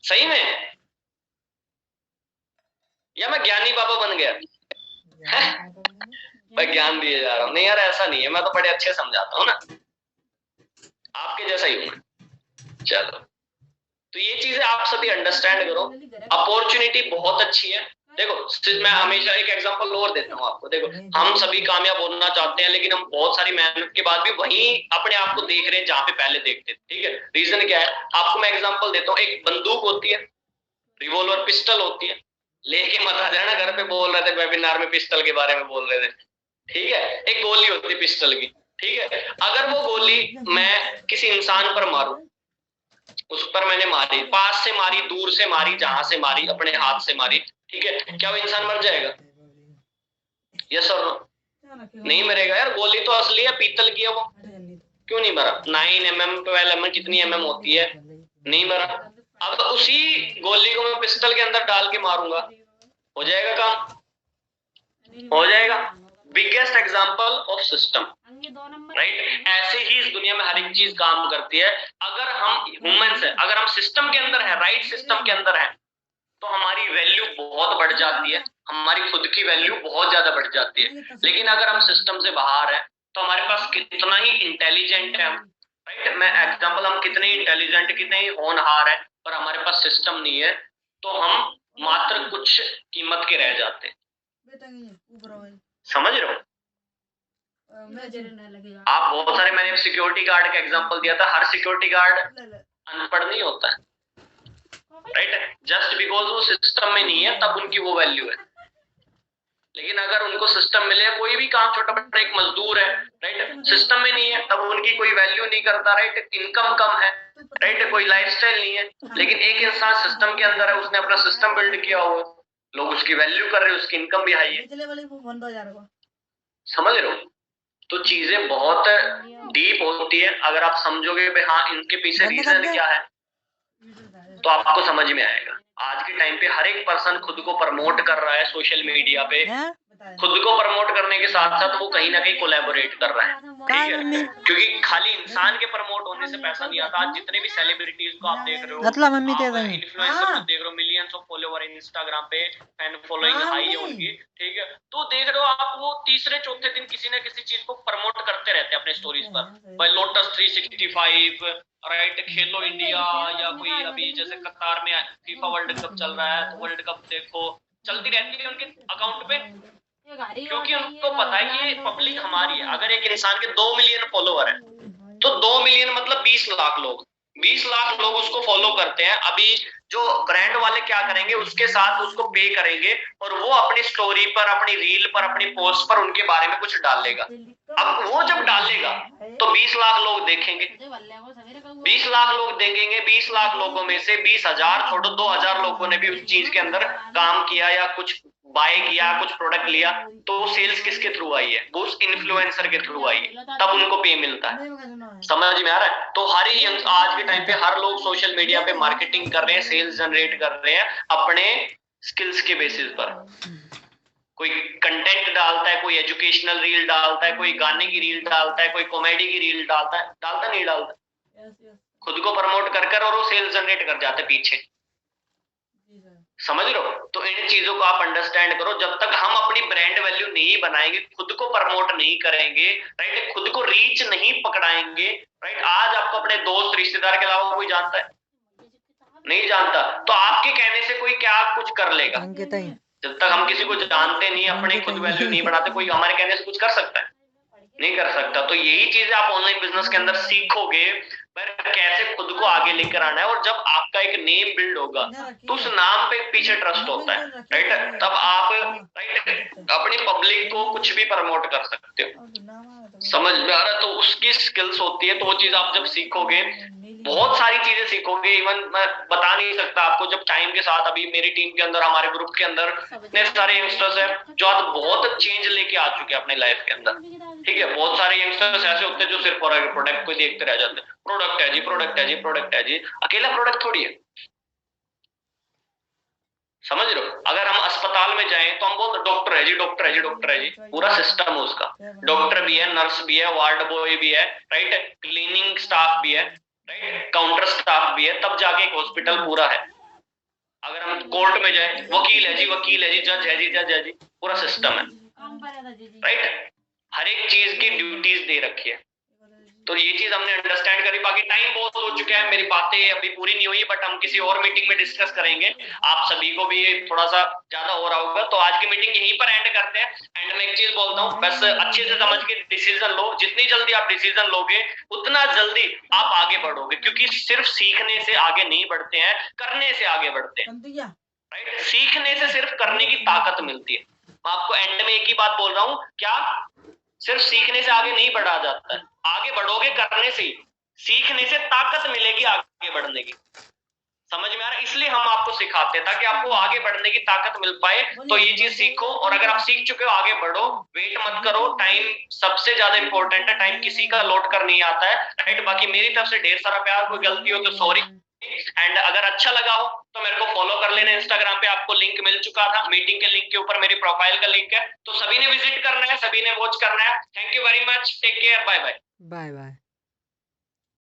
सही में? या मैं ज्ञानी बाबा बन गया? मैं ज्ञान दिए जा रहा हूँ? नहीं यार, ऐसा नहीं है, मैं तो बड़े अच्छे समझाता हूँ ना, आपके जैसा ही हूँ मैं। चलो, तो ये चीजें आप सभी अंडरस्टैंड करो। अपॉर्चुनिटी बहुत अच्छी है। देखो, मैं हमेशा एक एग्जांपल और देता हूँ आपको। देखो, हम सभी कामयाब होना चाहते हैं, लेकिन हम बहुत सारी मेहनत के बाद भी वहीं अपने आप को देख रहे हैं जहां पे पहले देखते थे। ठीक है, रीजन क्या है? आपको मैं एग्जांपल देता हूँ। एक बंदूक होती है, रिवॉल्वर, पिस्टल होती है। लेके मत आ जाना, घर पे बोल रहे थे वेबिनार में पिस्टल के बारे में बोल रहे थे। ठीक है, एक गोली होती है पिस्टल की। ठीक है, अगर वो गोली मैं किसी इंसान पर मारूं, उस पर मैंने मारी, पास से मारी, दूर से मारी, जहां से मारी, अपने हाथ से मारी, ठीक है, क्या वो इंसान मर जाएगा? यस और नो? नहीं मरेगा यार। गोली तो असली है, पीतल की है वो, क्यों नहीं मरा? 9 mm 12 mm कितनी mm होती है, नहीं मरा। अब उसी गोली को मैं पिस्टल के अंदर डाल के मारूंगा, हो जाएगा काम? हो जाएगा। Biggest example of system, right? ऐसे ही इस दुनिया में हर एक चीज काम करती है। अगर हम ह्यूमंस है, अगर हम सिस्टम के अंदर है, राइट सिस्टम के अंदर है, तो हमारी वैल्यू बहुत बढ़ जाती है, हमारी खुद की वैल्यू बहुत ज्यादा बढ़ जाती है। लेकिन अगर हम सिस्टम से बाहर है, तो हमारे पास कितना ही इंटेलिजेंट है हम, राइट? मैं एग्जांपल, हम कितने इंटेलिजेंट, कितने ही होनहार है, पर हमारे पास सिस्टम नहीं है, तो हम मात्र कुछ कीमत के रह जाते हैं। समझ रहे हो? आप बहुत सारे, मैंने सिक्योरिटी गार्ड का एग्जांपल दिया था, हर सिक्योरिटी गार्ड अनपढ़ नहीं होता है, राइट? जस्ट बिकॉज वो सिस्टम में नहीं है, तब उनकी वो वैल्यू है। लेकिन अगर उनको सिस्टम मिले, कोई भी काम, छोटा बड़ा एक मजदूर है, राइट, सिस्टम में नहीं है, तब उनकी कोई वैल्यू नहीं करता, राइट? इनकम कम है, राइट, कोई लाइफस्टाइल नहीं है। लेकिन एक इंसान सिस्टम के अंदर है, उसने अपना सिस्टम बिल्ड किया हुआ, लोग उसकी वैल्यू कर रहे हैं, उसकी इनकम भी हाई है। समझ रहे हो? तो चीजें बहुत डीप होती है। अगर आप समझोगे भाई हाँ, इनके पीछे रीजन क्या है, तो आपको समझ में आएगा। आज के टाइम पे हर एक पर्सन खुद को प्रमोट कर रहा है सोशल मीडिया पे। खुद को प्रमोट करने के साथ साथ वो कहीं ना कहीं कोलैबोरेट कर रहा है, ठीक है? क्योंकि खाली इंसान के प्रमोट होने से पैसा नहीं आता। आज जितने भी सेलिब्रिटीज को आप देख रहे हो, इन्फ्लुएंसर को देख रहे हो, मिलियंस ऑफ फॉलोवर इंस्टाग्राम पे, फैन फॉलोइंग हाई है उनकी, ठीक है? तो देख रहे हो आप, वो तीसरे चौथे दिन किसी ना किसी चीज को प्रमोट करते रहते हैं अपने स्टोरीज पर। भाई लोटस 365, राइट, खेलो इंडिया, या कोई अभी जैसे कतार में फीफा वर्ल्ड कप चल रहा है, तो वर्ल्ड कप देखो, चलती रहती है उनके अकाउंट पे, क्योंकि उनको पता है कि ये पब्लिक हमारी है। अगर एक इंसान के 2 मिलियन फॉलोवर है, तो 2 मिलियन मतलब 20 लाख लोग, 20 लाख लोग उसको फॉलो करते हैं। अभी जो ब्रांड वाले क्या करेंगे, उसके साथ उसको पे करेंगे, और वो अपनी स्टोरी पर, अपनी रील पर, अपनी पोस्ट पर उनके बारे में कुछ डालेगा। अब वो जब डालेगा तो 20 लाख लोग देखेंगे, 20 लाख लोग देखेंगे। 20 लाख लोगों में से 20,000 छोड़ो, 2,000 लोगों ने भी उस चीज के अंदर काम किया या कुछ बाय किया, कुछ प्रोडक्ट लिया, तो सेल्स किसके थ्रू आई है? वो उस इन्फ्लुएंसर के थ्रू आई है, तब उनको पे मिलता है। समझ में आ रहा है? तो हर ही आज के टाइम पे हर लोग सोशल मीडिया पे मार्केटिंग कर रहे हैं, सेल्स जनरेट कर रहे हैं अपने स्किल्स के बेसिस पर। कोई कंटेंट डालता है, कोई एजुकेशनल रील डालता है, कोई गाने की रील डालता है, कोई कॉमेडी की रील डालता है, डालता नहीं डालता, खुद को प्रमोट कर कर, और वो सेल्स जनरेट कर जाते पीछे। समझ रहे हो? तो इन चीजों को आप अंडरस्टैंड करो। जब तक हम अपनी ब्रांड वैल्यू नहीं बनाएंगे, खुद को प्रमोट नहीं करेंगे, राइट, खुद को रीच नहीं पकड़ाएंगे, राइट। आज आपको अपने दोस्त रिश्तेदार के अलावा कोई जानता है? नहीं जानता। तो आपके कहने से कोई क्या कुछ कर लेगा? जब तक हम किसी को जानते नहीं, अपने खुद वैल्यू नहीं बढ़ाते, कोई हमारे कहने से कुछ कर सकता है? नहीं कर सकता। तो यही चीजें आप ऑनलाइन बिजनेस के अंदर सीखोगे, पर कैसे खुद को आगे लेकर आना है। और जब आपका एक नेम बिल्ड होगा, तो उस नाम पे पीछे ट्रस्ट होता है, राइट। तब आप, राइट, अपनी पब्लिक को कुछ भी प्रमोट कर सकते हो। समझ में आ रहा? तो उसकी स्किल्स होती है। तो वो चीज आप जब सीखोगे, बहुत सारी चीजें सीखोगे। इवन मैं बता नहीं सकता आपको, जब टाइम के साथ, अभी मेरी टीम के अंदर, हमारे ग्रुप के अंदर इतने सारे यंगस्टर्स हैं जो आज बहुत चेंज लेके आ चुके हैं अपने लाइफ के अंदर, ठीक है। बहुत सारे यंगस्टर्स ऐसे होते हैं जो सिर्फ प्रोडक्ट को देखते रह जाते हैं। प्रोडक्ट है जी, प्रोडक्ट है जी, प्रोडक्ट है जी। अकेला प्रोडक्ट थोड़ी है, समझ रहे हो? अगर हम अस्पताल में जाएं तो हम बोलते डॉक्टर है जी, डॉक्टर है जी, डॉक्टर है जी। पूरा सिस्टम है उसका, डॉक्टर भी है, नर्स भी है, वार्ड बॉय भी है, राइट, क्लीनिंग स्टाफ भी है, राइट, काउंटर स्टाफ भी है, तब जाके एक हॉस्पिटल पूरा है। अगर हम कोर्ट में जाए, वकील है जी, वकील है जी, जज है जी, जज है जी, पूरा सिस्टम है, राइट। हर एक चीज की ड्यूटीज दे रखी है। तो ये चीज हमने अंडरस्टैंड करी। बाकी टाइम बहुत हो चुका है, मेरी बातें अभी पूरी नहीं हुई, बट हम किसी और मीटिंग में डिस्कस करेंगे। आप सभी को भी थोड़ा सा ज्यादा हो रहा होगा, तो आज की मीटिंग यहीं पर एंड करते हैं। एंड में एक चीज बोलता हूँ, बस अच्छे से समझ के डिसीजन लो। जितनी जल्दी आप डिसीजन लोगे उतना जल्दी आप आगे बढ़ोगे, क्योंकि सिर्फ सीखने से आगे नहीं बढ़ते हैं, करने से आगे बढ़ते हैं, राइट। सीखने से सिर्फ करने की ताकत मिलती है। मैं आपको एंड में एक ही बात बोल रहा हूँ, क्या सिर्फ सीखने से आगे नहीं बढ़ा जाता है, आगे बढ़ोगे करने से ही। सीखने से ताकत मिलेगी आगे बढ़ने की, समझ में आ रहा है? इसलिए हम आपको सिखाते हैं ताकि आपको आगे बढ़ने की ताकत मिल पाए। तो ये चीज सीखो, और अगर आप सीख चुके हो आगे बढ़ो, वेट मत करो। टाइम सबसे ज्यादा इंपॉर्टेंट है, टाइम किसी का लौट कर नहीं आता है, राइट। बाकी मेरी तरफ से ढेर सारा प्यार, कोई गलती हो तो सॉरी। एंड अगर अच्छा लगा हो तो मेरे को फॉलो कर लेना इंस्टाग्राम पे, आपको लिंक मिल चुका था, मीटिंग के लिंक के ऊपर मेरी प्रोफाइल का लिंक है, तो सभी ने विजिट करना है, सभी ने वॉच करना है। Thank you very much, take care, bye bye. Bye bye.